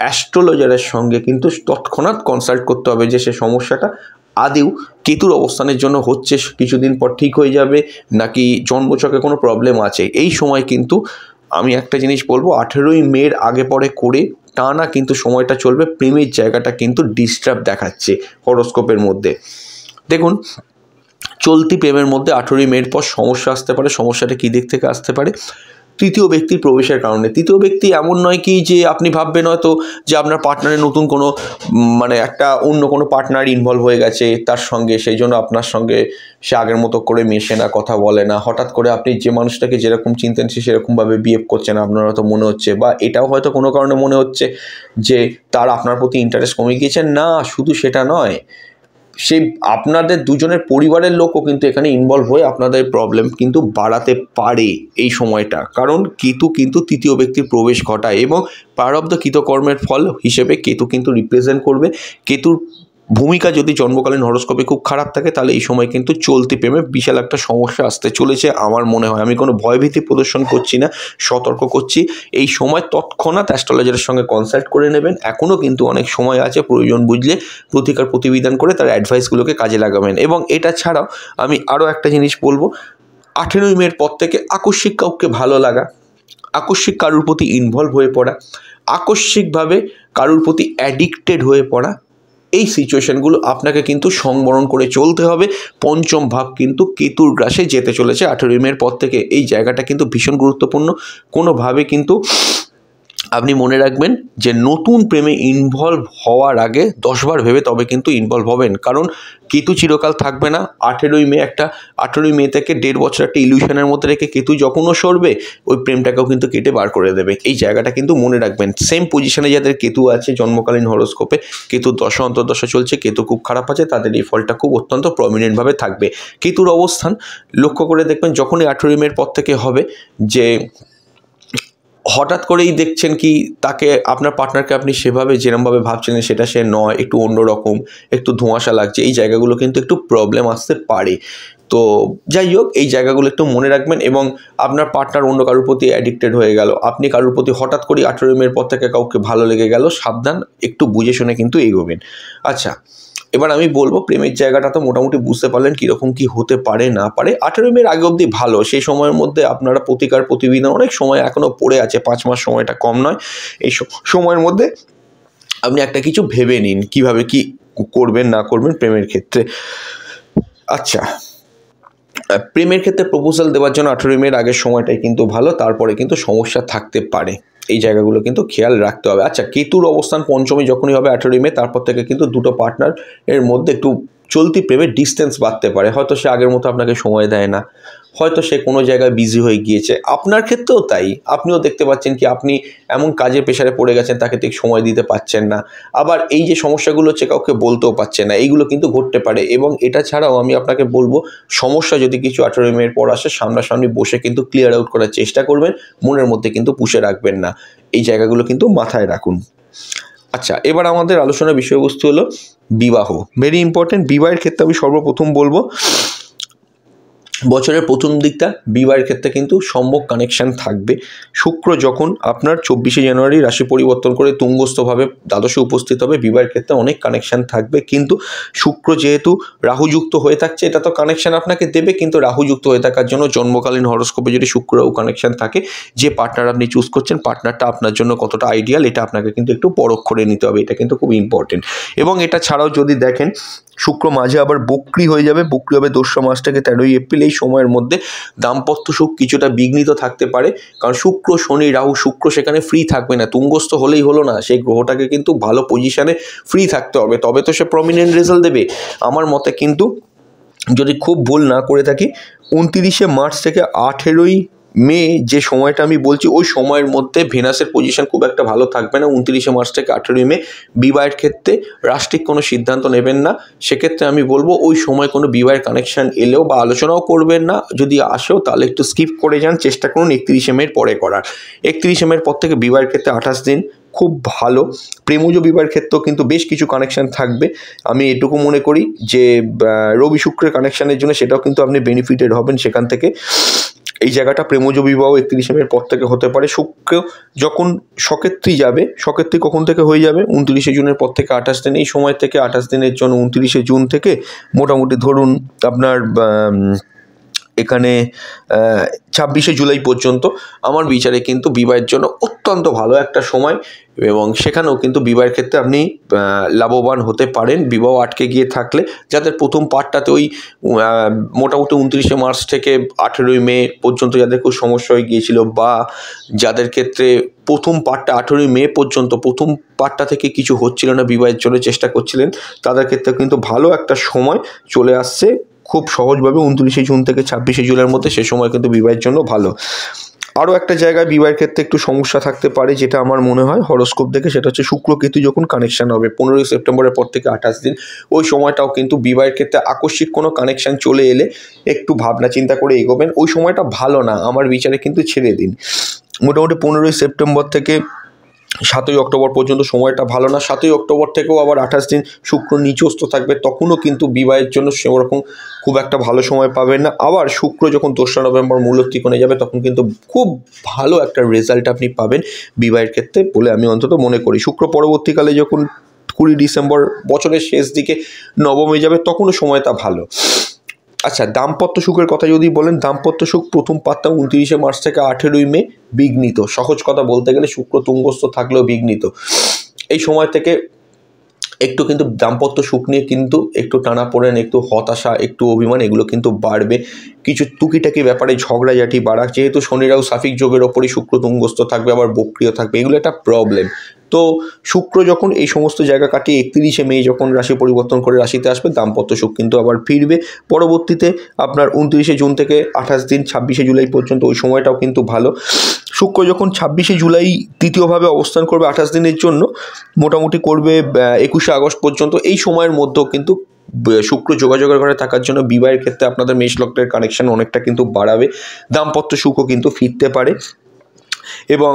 অ্যাস্ট্রোলজারের সঙ্গে কিন্তু তৎক্ষণাৎ কনসাল্ট করতে হবে যে সে সমস্যাটা আদৌ কেতুর অবস্থানের জন্য হচ্ছে, কিছুদিন পর ঠিক হয়ে যাবে, নাকি জন্মছকে কোনো প্রবলেম আছে। এই সময় কিন্তু আমি একটা জিনিস বলবো, 18ই মের আগে পরে করে টানা কিন্তু সময়টা চলবে, প্রেমের জায়গাটা কিন্তু ডিস্টার্ব দেখাচ্ছে হরোস্কোপের মধ্যে। দেখুন, চলতি প্রেমের মধ্যে 18ই মের পর সমস্যা আসতে পারে। সমস্যাটা কী দিক থেকে আসতে পারে? তৃতীয় ব্যক্তির প্রবেশের কারণে। তৃতীয় ব্যক্তি এমন নয় কি যে আপনি ভাববেন হয়তো যে আপনার পার্টনারের নতুন কোনো মানে একটা অন্য কোনো পার্টনার ইনভলভ হয়ে গেছে তার সঙ্গে, সেই জন্য আপনার সঙ্গে সে আগের মতো করে মেশে না, কথা বলে না, হঠাৎ করে আপনি যে মানুষটাকে যেরকম চিনতেন সে সেরকমভাবে বিহেভ করছে না, আপনার হয়তো মনে হচ্ছে, বা এটাও হয়তো কোনো কারণে মনে হচ্ছে যে তার আপনার প্রতি ইন্টারেস্ট কমে গিয়েছে। না, শুধু সেটা নয়, সেই আপনাদের দুজনের পরিবারের লোকও কিন্তু এখানে ইনভলভ হয়ে আপনাদের প্রবলেম কিন্তু বাড়াতে পারে এই সময়টা, কারণ কেতু কিন্তু তৃতীয় ব্যক্তির প্রবেশ ঘটায় এবং প্রারব্ধ কৃতকর্মের ফল হিসেবে কেতু কিন্তু রিপ্রেজেন্ট করবে। কেতুর ভূমিকা যদি জন্মকালীন হরোস্কোপে খুব খারাপ থাকে তাহলে এই সময় কিন্তু চলতি প্রেমে বিশাল একটা সমস্যা আসতে চলেছে আমার মনে হয়। আমি কোনো ভয়ভীতি প্রদর্শন করছি না, সতর্ক করছি, এই সময় তৎক্ষণাৎ অ্যাস্ট্রোলজারের সঙ্গে কনসাল্ট করে নেবেন। এখনও কিন্তু অনেক সময় আছে, প্রয়োজন বুঝলে প্রতিকার প্রতিবিধান করে তার অ্যাডভাইসগুলোকে কাজে লাগাবেন। এবং এটা ছাড়াও আমি আরও একটা জিনিস বলবো, 18ই মের পর থেকে আকস্মিক কাউকে ভালো লাগা, আকস্মিক কারুর প্রতি ইনভলভ হয়ে পড়া, আকস্মিকভাবে কারুর প্রতি অ্যাডিক্টেড হয়ে পড়া, এই সিচুয়েশানগুলো আপনাকে কিন্তু সংবরণ করে চলতে হবে। পঞ্চম ভাব কিন্তু কেতুর গ্রাসে যেতে চলেছে 18ই মের পর থেকে। এই জায়গাটা কিন্তু ভীষণ গুরুত্বপূর্ণ। কোনোভাবে কিন্তু আপনি মনে রাখবেন যে নতুন প্রেমে ইনভলভ হওয়ার আগে 10 বার ভেবে তবে কিন্তু ইনভলভ হবেন, কারণ কেতু চিরকাল থাকবে না। 18ই মে থেকে 1.5 বছর একটা ইলিউশনের মধ্যে রেখে কেতু যখনও সরবে ওই প্রেমটাকেও কিন্তু কেটে বার করে দেবে। এই জায়গাটা কিন্তু মনে রাখবেন। সেম পজিশনে যাদের কেতু আছে জন্মকালীন হরোস্কোপে, কেতুর দশা অন্তর্দশা চলছে, কেতু খুব খারাপ আছে, তাদের এই ফলটা খুব অত্যন্ত প্রমিনেন্টভাবে থাকবে। কেতুর অবস্থান লক্ষ্য করে দেখবেন যখনই 18ই মের পর থেকে হবে যে হঠাৎ করেই দেখছেন কি তাকে, আপনার পার্টনারকে আপনি সেভাবে যেরমভাবে ভাবছিলেন সেটা সে নয়, একটু অন্যরকম, একটু ধোঁয়াশা লাগছে, এই জায়গাগুলো কিন্তু একটু প্রবলেম আসতে পারে। তো যাই হোক, এই জায়গাগুলো একটু মনে রাখবেন। এবং আপনার পার্টনার অন্য কারোর প্রতি অ্যাডিক্টেড হয়ে গেল, আপনি কারোর প্রতি হঠাৎ করে 18ই মের পর থেকে কাউকে ভালো লেগে গেল, সাবধান, একটু বুঝে শুনে কিন্তু এগোবেন। আচ্ছা, এবার আমি বলবো প্রেমের জায়গাটা তো মোটামুটি বুঝতে পারলেন কীরকম কী হতে পারে না পারে। 18ই মের আগে অবধি ভালো, সেই সময়ের মধ্যে আপনারা প্রতিকার প্রতিবিধান, অনেক সময় এখনও পড়ে আছে, 5 মাস সময়টা কম নয়। এই সময়ের মধ্যে আপনি একটা কিছু ভেবে নিন কীভাবে কী করবেন না করবেন প্রেমের ক্ষেত্রে। আচ্ছা, প্রেমের ক্ষেত্রে প্রপোজাল দেওয়ার জন্য 18ই মের আগের সময়টাই কিন্তু ভালো, তারপরে কিন্তু সমস্যা থাকতে পারে, এই জায়গাগুলো কিন্তু খেয়াল রাখতে হবে। আচ্ছা, কেতুর অবস্থান পঞ্চমী যখনই হবে 18ই মে, তারপর থেকে কিন্তু দুটো পার্টনার এর মধ্যে একটু চলতি প্রেমের ডিস্টেন্স বাড়তে পারে। হয়তো সে আগের মতো আপনাকে সময় দেয় না, হয়তো সে কোনো জায়গায় বিজি হয়ে গিয়েছে, আপনার ক্ষেত্রেও তাই। আপনিও দেখতে পাচ্ছেন কি আপনি এমন কাজের প্রেশারে পড়ে গেছেন তাকে ঠিক সময় দিতে পারছেন না, আবার এই যে সমস্যাগুলো হচ্ছে কাউকে বলতেও পারছেন না, এইগুলো কিন্তু ঘটতে পারে। এবং এটা ছাড়াও আমি আপনাকে বলবো, সমস্যা যদি কিছু 18ই মের পর আসে, সামনাসামনি বসে কিন্তু ক্লিয়ার আউট করার চেষ্টা করবেন, মনের মধ্যে কিন্তু পুষে রাখবেন না। এই জায়গাগুলো কিন্তু মাথায় রাখুন। আচ্ছা, এবার আমাদের আলোচনার বিষয়বস্তু হলো বিবাহ, ভেরি ইম্পর্টেন্ট। বিবাহের ক্ষেত্রে আমি সর্বপ্রথম বলবো, বছরের প্রথম দিকটা বিবাহের ক্ষেত্রে কিন্তু সম্যক কানেকশান থাকবে। শুক্র যখন আপনার 24শে জানুয়ারি রাশি পরিবর্তন করে তুঙ্গস্থভাবে দ্বাদশে উপস্থিত হবে, বিবাহের ক্ষেত্রে অনেক কানেকশান থাকবে। কিন্তু শুক্র যেহেতু রাহুযুক্ত হয়ে থাকছে, এটা তো কানেকশান আপনাকে দেবে, কিন্তু রাহুযুক্ত হয়ে থাকার জন্য জন্মকালীন হরোস্কোপে যদি শুক্র রাহু কানেকশান থাকে, যে পার্টনার আপনি চুজ করছেন পার্টনারটা আপনার জন্য কতটা আইডিয়াল এটা আপনাকে কিন্তু একটু পরখ করে নিতে হবে, এটা কিন্তু খুব ইম্পর্টেন্ট। এবং এটা ছাড়াও যদি দেখেন শুক্র মাঝে আবার বক্রি হয়ে যাবে, বক্রি হবে 2রা মাস থেকে 13ই এপ্রিল। এই সময়ের মধ্যে দাম্পত্য সুখ কিছুটা বিঘ্নিত থাকতে পারে, কারণ শুক্র শনি রাহু, শুক্র সেখানে ফ্রি থাকবে না, তুঙ্গস্থ হলেই হলো না, সেই গ্রহটাকে কিন্তু ভালো পজিশানে ফ্রি থাকতে হবে, তবে তো সে প্রমিনেন্ট রেজাল্ট দেবে। আমার মতে কিন্তু যদি খুব ভুল না করে থাকি 29শে মার্চ থেকে 18ই মে যে সময়টা আমি বলছি ওই সময়ের মধ্যে ভেনাসের পজিশন খুব একটা ভালো থাকবে না। 29শে মার্চ থেকে 18ই মে বিবাহের ক্ষেত্রে রাষ্ট্রিক কোনো সিদ্ধান্ত নেবেন না। সেক্ষেত্রে আমি বলবো ওই সময় কোনো বিবাহের কানেকশান এলেও বা আলোচনাও করবেন না, যদি আসেও তাহলে একটু স্কিপ করে যান, চেষ্টা করুন 31শে মের পরে করার। 31শে মের পর থেকে বিবাহের ক্ষেত্রে 28 দিন খুব ভালো। প্রেমজ বিবাহের ক্ষেত্রেও কিন্তু বেশ কিছু কানেকশান থাকবে। আমি এটুকু মনে করি যে রবি শুক্রের কানেকশানের জন্য সেটাও কিন্তু আপনি বেনিফিটেড হবেন সেখান থেকে। এই জায়গাটা প্রেমজ বিবাহ 31শে মের পর থেকে হতে পারে। শুক্র যখন সকেত্রী যাবে, সকেত্রী কখন থেকে হয়ে যাবে? 29শে জুনের পর থেকে 28 দিন। এই সময় থেকে 28 দিনের জন্য 29শে জুন থেকে মোটামুটি ধরুন আপনার এখানে 26শে জুলাই পর্যন্ত আমার বিচারে কিন্তু বিবাহের জন্য অত্যন্ত ভালো একটা সময়, এবং সেখানেও কিন্তু বিবাহের ক্ষেত্রে আপনি লাভবান হতে পারেন বিবাহ আটকে গিয়ে থাকলে। যাদের প্রথম পার্টটাতে ওই মোটামুটি 29শে মার্চ থেকে 18ই মে পর্যন্ত যাদের খুব সমস্যা হয়ে গিয়েছিল, বা যাদের ক্ষেত্রে প্রথম পার্টটা 18ই মে পর্যন্ত প্রথম পার্টটা থেকে কিছু হচ্ছিল না, বিবাহের জন্য চেষ্টা করছিলেন, তাদের ক্ষেত্রে কিন্তু ভালো একটা সময় চলে আসছে খুব সহজভাবে 29শে জুন থেকে 26শে জুলাইয়ের মধ্যে। সে সময় কিন্তু বিবাহের জন্য ভালো। আরও একটা জায়গায় বিবাহের ক্ষেত্রে একটু সমস্যা থাকতে পারে যেটা আমার মনে হয় হরোস্কোপ দেখে, সেটা হচ্ছে শুক্র কেতু যখন কানেকশান হবে 15ই সেপ্টেম্বরের পর থেকে 28 দিন, ওই সময়টাও কিন্তু বিবাহের ক্ষেত্রে আকস্মিক কোনো কানেকশান চলে এলে একটু ভাবনা চিন্তা করে এগোবেন। ওই সময়টা ভালো না, আমার বিচারে কিন্তু ছেড়ে দিন। মোটামুটি 15ই সেপ্টেম্বর থেকে 7ই অক্টোবর পর্যন্ত সময়টা ভালো না। 7ই অক্টোবর থেকেও আবার 28 দিন শুক্র নিচস্থ থাকবে, তখনও কিন্তু বিবাহের জন্য সেরকম খুব একটা ভালো সময় পাবেন না। আবার শুক্র যখন 2রা নভেম্বর মূল ত্রিকোণে যাবে তখন কিন্তু খুব ভালো একটা রেজাল্ট আপনি পাবেন বিবাহের ক্ষেত্রে বলে আমি অন্তত মনে করি। শুক্র পরবর্তীকালে যখন 20 ডিসেম্বর বছরের শেষ দিকে নবমে যাবে তখনও সময়টা ভালো। আচ্ছা, দাম্পত্য সুখের কথা যদি বলেন, দাম্পত্য সুখ প্রথম পাত্তা 29শে মার্চ থেকে 18ই মে বিঘ্নিত। সহজ কথা বলতে গেলে শুক্র তুঙ্গস্থ থাকলেও বিঘ্নিত। এই সময় থেকে একটু কিন্তু দাম্পত্য সুখ নিয়ে কিন্তু একটু টানাপোড়েন, একটু হতাশা, একটু অভিমান এগুলো কিন্তু বাড়বে। কিছু টুকিটাকি ব্যাপারে ঝগড়াঝাটি বাড়া, যেহেতু শনিরাও সাফিক যোগের ওপরই শুক্র তুঙ্গস্থ থাকবে, আবার বক্রিয় থাকবে, এগুলো একটা প্রবলেম। তো শুক্র যখন এই সমস্ত জায়গা কাটিয়ে 31শে মে যখন রাশি পরিবর্তন করে রাশিতে আসবে, দাম্পত্য সুখ কিন্তু আবার ফিরবে। পরবর্তীতে আপনার 29শে জুন থেকে 28 দিন 26শে জুলাই পর্যন্ত ওই সময়টাও কিন্তু ভালো। শুক্র যখন 26শে জুলাই তৃতীয়ভাবে অবস্থান করবে 28 দিনের জন্য, মোটামুটি করবে 21শে আগস্ট পর্যন্ত। এই সময়ের মধ্যেও কিন্তু শুক্র যোগাযোগের ঘরে থাকার জন্য বিবাহের ক্ষেত্রে আপনাদের মেষ লগ্নের কানেকশন অনেকটা কিন্তু বাড়াবে। দাম্পত্য সুখও কিন্তু ফিরতে পারে। এবং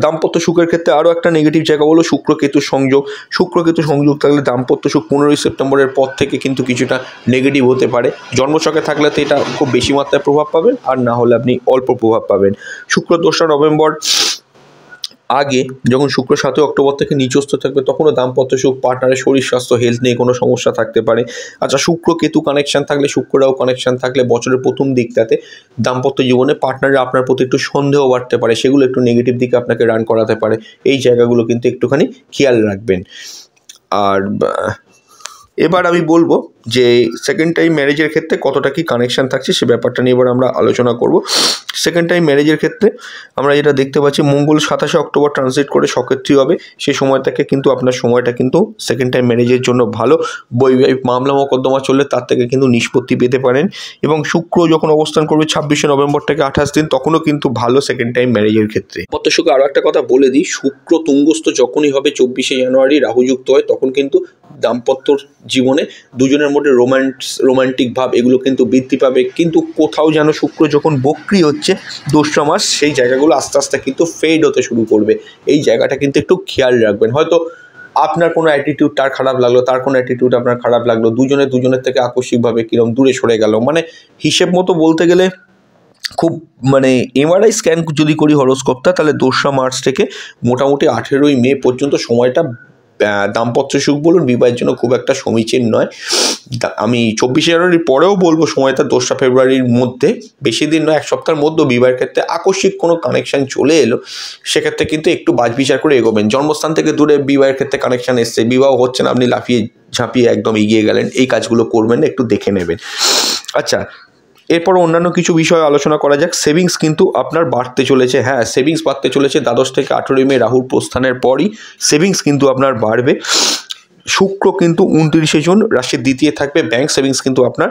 দাম্পত্য সুখের ক্ষেত্রে আরও একটা নেগেটিভ জায়গা হলো শুক্র কেতু সংযোগ। শুক্র কেতু সংযোগ থাকলে দাম্পত্য সুখ 15ই সেপ্টেম্বরের পর থেকে কিন্তু কিছুটা নেগেটিভ হতে পারে। জন্মছকে থাকলে তো এটা খুব বেশি মাত্রায় প্রভাব পাবেন, আর না হলে আপনি অল্প প্রভাব পাবেন। শুক্র 2রা নভেম্বর আগে যখন শুক্র 7ই অক্টোবর থেকে নিচস্থ থাকবে তখনও দাম্পত্য সুখ, পার্টনারের শরীর স্বাস্থ্য হেলথ নিয়ে কোনো সমস্যা থাকতে পারে। আচ্ছা, শুক্র কেতু কানেকশান থাকলে, শুক্ররাও কানেকশান থাকলে বছরের প্রথম দিকটাতে দাম্পত্য জীবনে পার্টনারের আপনার প্রতি একটু সন্দেহ বাড়তে পারে, সেগুলো একটু নেগেটিভ দিকে আপনাকে রান করাতে পারে। এই জায়গাগুলো কিন্তু একটুখানি খেয়াল রাখবেন। আর এবার আমি বলবো যে সেকেন্ড টাইম ম্যারেজের ক্ষেত্রে কতটা কি কানেকশান থাকছে সে ব্যাপারটা নিয়ে এবার আমরা আলোচনা করব। সেকেন্ড টাইম ম্যারেজের ক্ষেত্রে আমরা যেটা দেখতে পাচ্ছি, মঙ্গল 27শে অক্টোবর ট্রানজিট করে সকেত্রী হবে, সেই সময় থেকে কিন্তু আপনার সময়টা কিন্তু সেকেন্ড টাইম ম্যারেজের জন্য ভালো। বৈবাহিক মামলা মোকদ্দমা চললে তার থেকে কিন্তু নিষ্পত্তি পেতে পারেন। এবং শুক্র যখন অবস্থান করবে 26শে নভেম্বর থেকে 28 দিন, তখনও কিন্তু ভালো সেকেন্ড টাইম ম্যারেজের ক্ষেত্রে। দাম্পত্য সুখে আরও একটা কথা বলে দিই, শুক্র তুঙ্গস্থ যখনই হবে 24শে জানুয়ারি রাহুযুক্ত হয়, তখন কিন্তু দাম্পত্য জীবনে দুজনের মধ্যে রোমান্টিক ভাব এগুলো কিন্তু বৃদ্ধি পাবে। কিন্তু কোথাও যেন শুক্র যখন বক্রি হচ্ছে 2রা মাস, সেই জায়গাগুলো আস্তে আস্তে কিন্তু ফেড হতে শুরু করবে। এই জায়গাটা কিন্তু একটু খেয়াল রাখবেন। হয়তো আপনার কোনো অ্যাটিটিউড তার খারাপ লাগলো, তার কোনো অ্যাটিটিউড আপনার খারাপ লাগলো, দুজনের থেকে আকস্মিকভাবে কিরম দূরে সরে গেল। মানে হিসেব মতো বলতে গেলে খুব এমআরআই স্ক্যান যদি করি হরোস্কোপটা, তাহলে 2রা মার্চ থেকে মোটামুটি 18ই মে পর্যন্ত সময়টা দাম্পত্য সুখ বলুন বিবাহের জন্য খুব একটা সমীচীন নয়। আমি 24শে জানুয়ারির পরেও বলবো সময়টা 2রা ফেব্রুয়ারির মধ্যে, বেশি দিন নয়, 1 সপ্তাহের মধ্যে বিবাহের ক্ষেত্রে আকস্মিক কোনো কানেকশান চলে এলো, সেক্ষেত্রে কিন্তু একটু বাছবিচার করে এগোবেন। জন্মস্থান থেকে দূরে বিবাহের ক্ষেত্রে কানেকশান এসছে, বিবাহ হচ্ছে না, আপনি লাফিয়ে ঝাঁপিয়ে একদম এগিয়ে গেলেন, এই কাজগুলো করবেন না, একটু দেখে নেবেন। আচ্ছা, এরপর অন্যান্য কিছু বিষয় আলোচনা করা যাক। সেভিংস কিন্তু আপনার বাড়তে চলেছে। হ্যাঁ, সেভিংস বাড়তে চলেছে। দ্বাদশ থেকে 18ই মে রাহুর প্রস্থানের পরই সেভিংস কিন্তু আপনার বাড়বে। শুক্র কিন্তু 29শে জুন রাশির দ্বিতীয় থাকবে। ব্যাংক সেভিংস কিন্তু আপনার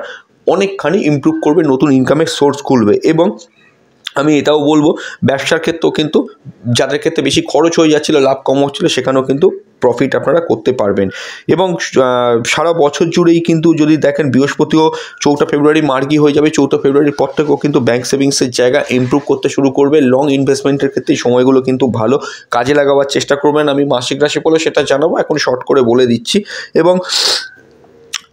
অনেকখানি ইমপ্রুভ করবে, নতুন ইনকামের সোর্স খুলবে। এবং আমি এটাও বলবো ব্যবসার ক্ষেত্রেও কিন্তু যাদের ক্ষেত্রে বেশি খরচ হয়ে যাচ্ছিলো, লাভ কম হচ্ছিলো, সেখানেও কিন্তু প্রফিট আপনারা করতে পারবেন। এবং সারা বছর জুড়েই কিন্তু যদি দেখেন বৃহস্পতিও 4 ফেব্রুয়ারি মার্গি হয়ে যাবে। 4 ফেব্রুয়ারির পর থেকেও কিন্তু ব্যাঙ্ক সেভিংসের জায়গা ইমপ্রুভ করতে শুরু করবে। লং ইনভেস্টমেন্টের ক্ষেত্রে সময়গুলো কিন্তু ভালো কাজে লাগাবার চেষ্টা করবেন। আমি মাসিক রাশি বলে সেটা জানাবো, এখন শর্ট করে বলে দিচ্ছি। এবং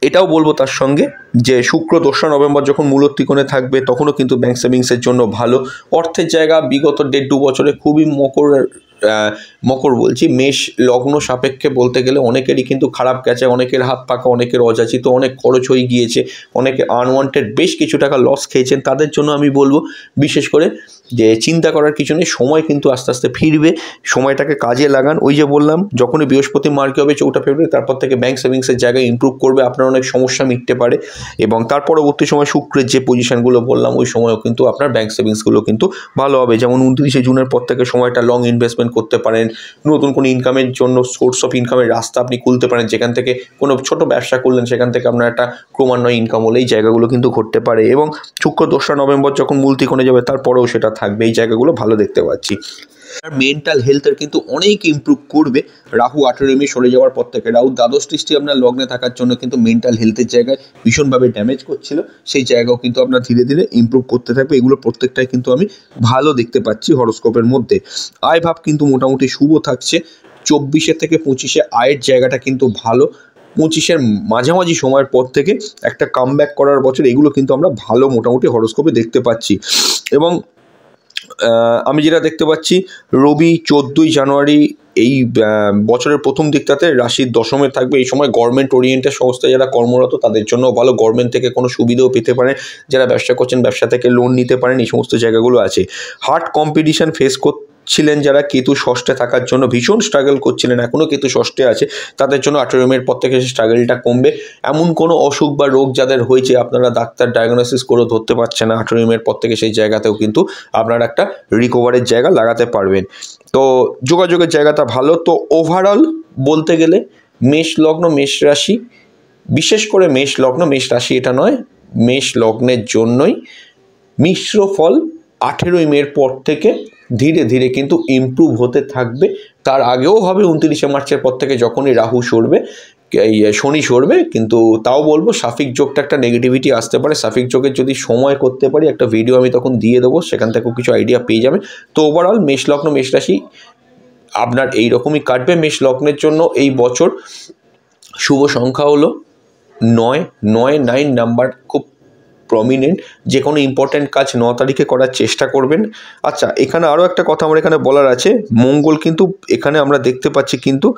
এটাও বলবো তার সঙ্গে যে শুক্র 2রা নভেম্বর যখন মূল ত্রিকোণে থাকবে তখনও কিন্তু ব্যাঙ্ক সেভিংসের জন্য ভালো। অর্থের জায়গা বিগত 1.5-2 বছরে খুবই মকর বলছি মেষ লগ্ন সাপেক্ষে বলতে গেলে অনেকেরই কিন্তু খারাপ গেছে, অনেকের হাত পাকা, অনেকের অযাচিত, অনেক খরচ হয়ে গিয়েছে, অনেকে আনওয়ান্টেড বেশ কিছু টাকা লস খেয়েছেন। তাদের জন্য আমি বলবো বিশেষ করে যে চিন্তা করার কিছু নেই, সময় কিন্তু আস্তে আস্তে ফিরবে, সময়টাকে কাজে লাগান। ওই যে বললাম যখনই বৃহস্পতি মার্গি হবে 4 ফেব্রুয়ারি, তারপর থেকে ব্যাঙ্ক সেভিংসের জায়গায় ইমপ্রুভ করবে, আপনার অনেক সমস্যা মিটতে পারে। এবং তার পরবর্তী সময় শুক্রের যে পজিশনগুলো বললাম ওই সময়ও কিন্তু আপনার ব্যাঙ্ক সেভিংসগুলো কিন্তু ভালো হবে। যেমন 29শে জুনের পর থেকে সময়টা লং ইনভেস্টমেন্ট করতে পারেন, নতুন কোনো ইনকামের জন্য সোর্স অফ ইনকামের রাস্তা আপনি খুলতে পারেন, যেখান থেকে কোনো ছোট ব্যবসা করলেন সেখান থেকে আপনার একটা ক্রমান্বয়ে ইনকাম হলে এই জায়গাগুলো কিন্তু ঘটতে পারে। এবং শুক্র 2রা নভেম্বর যখন মূল ত্রিকোণে যাবে তারপরেও সেটা থাকবে, এই জায়গাগুলো ভালো দেখতে পাচ্ছি। মেন্টাল হেলথের কিন্তু অনেক ইমপ্রুভ করবে রাহু 18 সরে যাওয়ার পর থেকে। রাহু দ্বাদশ দৃষ্টি আপনার লগ্নে থাকার জন্য কিন্তু মেন্টাল হেলথের জায়গায় ভীষণভাবে ড্যামেজ করছিল, সেই জায়গাও কিন্তু আপনার ধীরে ধীরে ইমপ্রুভ করতে থাকবে। এগুলো প্রত্যেকটাই কিন্তু আমি ভালো দেখতে পাচ্ছি হরোস্কোপের মধ্যে। আয় ভাব কিন্তু মোটামুটি শুভ থাকছে। 24 থেকে 25 আয়ের জায়গাটা কিন্তু ভালো। 25 মাঝামাঝি সময়ের পর থেকে একটা কামব্যাক করার বছর, এগুলো কিন্তু আমরা ভালো মোটামুটি হরোস্কোপে দেখতে পাচ্ছি। এবং আমি যেটা দেখতে পাচ্ছি রবি 14 জানুয়ারি এই বছরের প্রথম দিকটাতে রাশির দশমে থাকবে। এই সময় গভর্নমেন্ট ওরিয়েন্টেড সংস্থায় যারা কর্মরত তাদের জন্য ভালো, গভর্নমেন্ট থেকে কোনো সুবিধাও পেতে পারেন, যারা ব্যবসা করছেন ব্যবসা থেকে লোন নিতে পারেন, এই সমস্ত জায়গাগুলো আছে। হার্ড কম্পিটিশন ফেস ছিলেন যারা কেতু ষষ্ঠে থাকার জন্য ভীষণ স্ট্রাগল করছিলেন, এখনও কেতু ষষ্ঠে আছে, তাদের জন্য 18 মের পর থেকে স্ট্রাগলটা কমবে। এমন কোনো অসুখ বা রোগ যাদের হয়েছে আপনারা ডাক্তার ডায়াগনোসিস করে ধরতে পারছেন না, 18 মের পর থেকে সেই জায়গাতেও কিন্তু আপনারা একটা রিকভারের জায়গা লাগাতে পারবেন। তো যোগাযোগের জায়গাটা ভালো। তো ওভারঅল বলতে গেলে মেষ লগ্ন মেষ রাশি, বিশেষ করে মেষ লগ্ন মেষ রাশি এটা নয়, মেষ লগ্নের জন্যই মিশ্র ফল 18 মের পর থেকে ধীরে ধীরে কিন্তু ইমপ্রুভ হতে থাকবে। তার আগেও হবে 29 মার্চের পর থেকে যখনই রাহু সরবে, এই শনি সরবে। কিন্তু তাও বলবো সাফিক যোগটা একটা নেগেটিভিটি আসতে পারে, সাফিক যোগের যদি সময় করতে পারি একটা ভিডিও আমি তখন দিয়ে দেবো, সেখান থেকেও কিছু আইডিয়া পেয়ে যাবেন। তো ওভারঅল মেষ লগ্ন মেষ রাশি আপনার এইরকমই কাটবে। মেষ লগ্নের জন্য এই বছর শুভ সংখ্যা হলো 9 নাম্বার খুব প্রমিনেন্ট, যে কোনো ইম্পর্ট্যান্ট কাজ 9 তারিখে করার চেষ্টা করবেন। আচ্ছা, এখানে আরও একটা কথা আমার এখানে বলার আছে, মঙ্গল কিন্তু এখানে আমরা দেখতে পাচ্ছি কিন্তু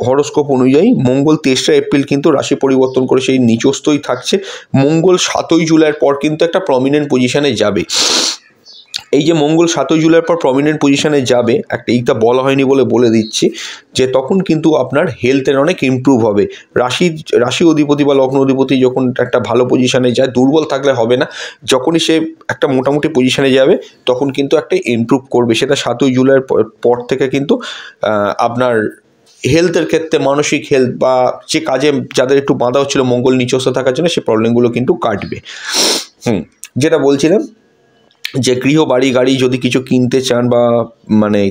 হরোস্কোপ অনুযায়ী মঙ্গল 23 এপ্রিল কিন্তু রাশি পরিবর্তন করে সেই নিচস্থই থাকছে। মঙ্গল 7 জুলাইয়ের পর কিন্তু একটা প্রমিনেন্ট পজিশনে যাবে। এই যে মঙ্গল 7 জুলাইয়ের পর প্রমিনেন্ট পজিশনে যাবে, একটা এইটা বলা হয়নি বলে বলে দিচ্ছি যে তখন কিন্তু আপনার হেলথের অনেক ইমপ্রুভ হবে। রাশি অধিপতি বা লগ্ন অধিপতি যখন একটা ভালো পজিশনে যায়, দুর্বল থাকলে হবে না, যখনই সে একটা মোটামুটি পজিশনে যাবে তখন কিন্তু একটা ইমপ্রুভ করবে। সেটা 7 জুলাইয়ের পর থেকে কিন্তু আপনার হেলথের ক্ষেত্রে মানসিক হেলথ বা যে কাজে যাদের একটু বাঁধা হচ্ছিলো মঙ্গল নিচস্থ থাকার জন্য, সেই প্রবলেমগুলো কিন্তু কাটবে। যেটা বলছিলাম যে গৃহ বাড়ি গাড়ি যদি কিছু কিনতে চান বা মানে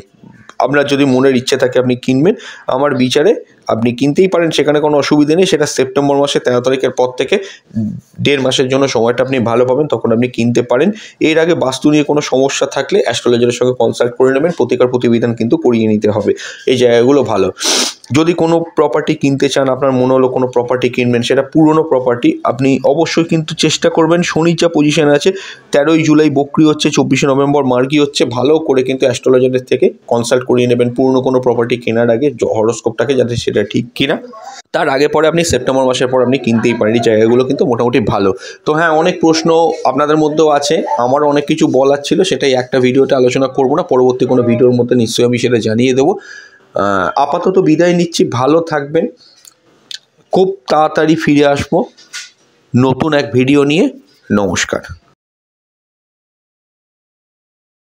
আপনার যদি মনের ইচ্ছে থাকে আপনি কিনবেন, আমার বিচারে আপনি কিনতেই পারেন, সেখানে কোনো অসুবিধা নেই। সেটা সেপ্টেম্বর মাসে 13 তারিখের পর থেকে 1.5 মাসের জন্য সময়টা আপনি ভালো পাবেন, তখন আপনি কিনতে পারেন। এর আগে বাস্তু নিয়ে কোনো সমস্যা থাকলে অ্যাস্ট্রোলজারের সঙ্গে কনসাল্ট করে নেবেন, প্রতিকার প্রতিবিধান কিন্তু করিয়ে নিতে হবে। এই জায়গাগুলো ভালো। যদি কোনো প্রপার্টি কিনতে চান, আপনার মনে হলো কোনো প্রপার্টি কিনবেন, সেটা পুরনো প্রপার্টি, আপনি অবশ্যই কিন্তু চেষ্টা করবেন শনির যা পজিশন আছে 13 জুলাই বক্রি হচ্ছে, 24 নভেম্বর মার্গি হচ্ছে, ভালো করে কিন্তু অ্যাস্ট্রোলজারের থেকে কনসাল্ট করিয়ে নেবেন পুরনো কোনো প্রপার্টি কেনার আগে হরোস্কোপটাকে, যাতে সেটা ঠিক কিনা। তার আগে পরে আপনি সেপ্টেম্বর মাসের পর আপনি কিনতেই পারেন। এই জায়গাগুলো কিন্তু মোটামুটি ভালো। তো হ্যাঁ, অনেক প্রশ্ন আপনাদের মধ্যেও আছে, আমারও অনেক কিছু বলার ছিল, সেটাই একটা ভিডিওতে আলোচনা করবো না, পরবর্তী কোনো ভিডিওর মধ্যে নিশ্চয়ই আমি সেটা জানিয়ে দেবো। আপাতত বিদায় নিচ্ছি, ভালো থাকবেন, খুব তাড়াতাড়ি ফিরে আসবো নতুন এক ভিডিও নিয়ে। নমস্কার।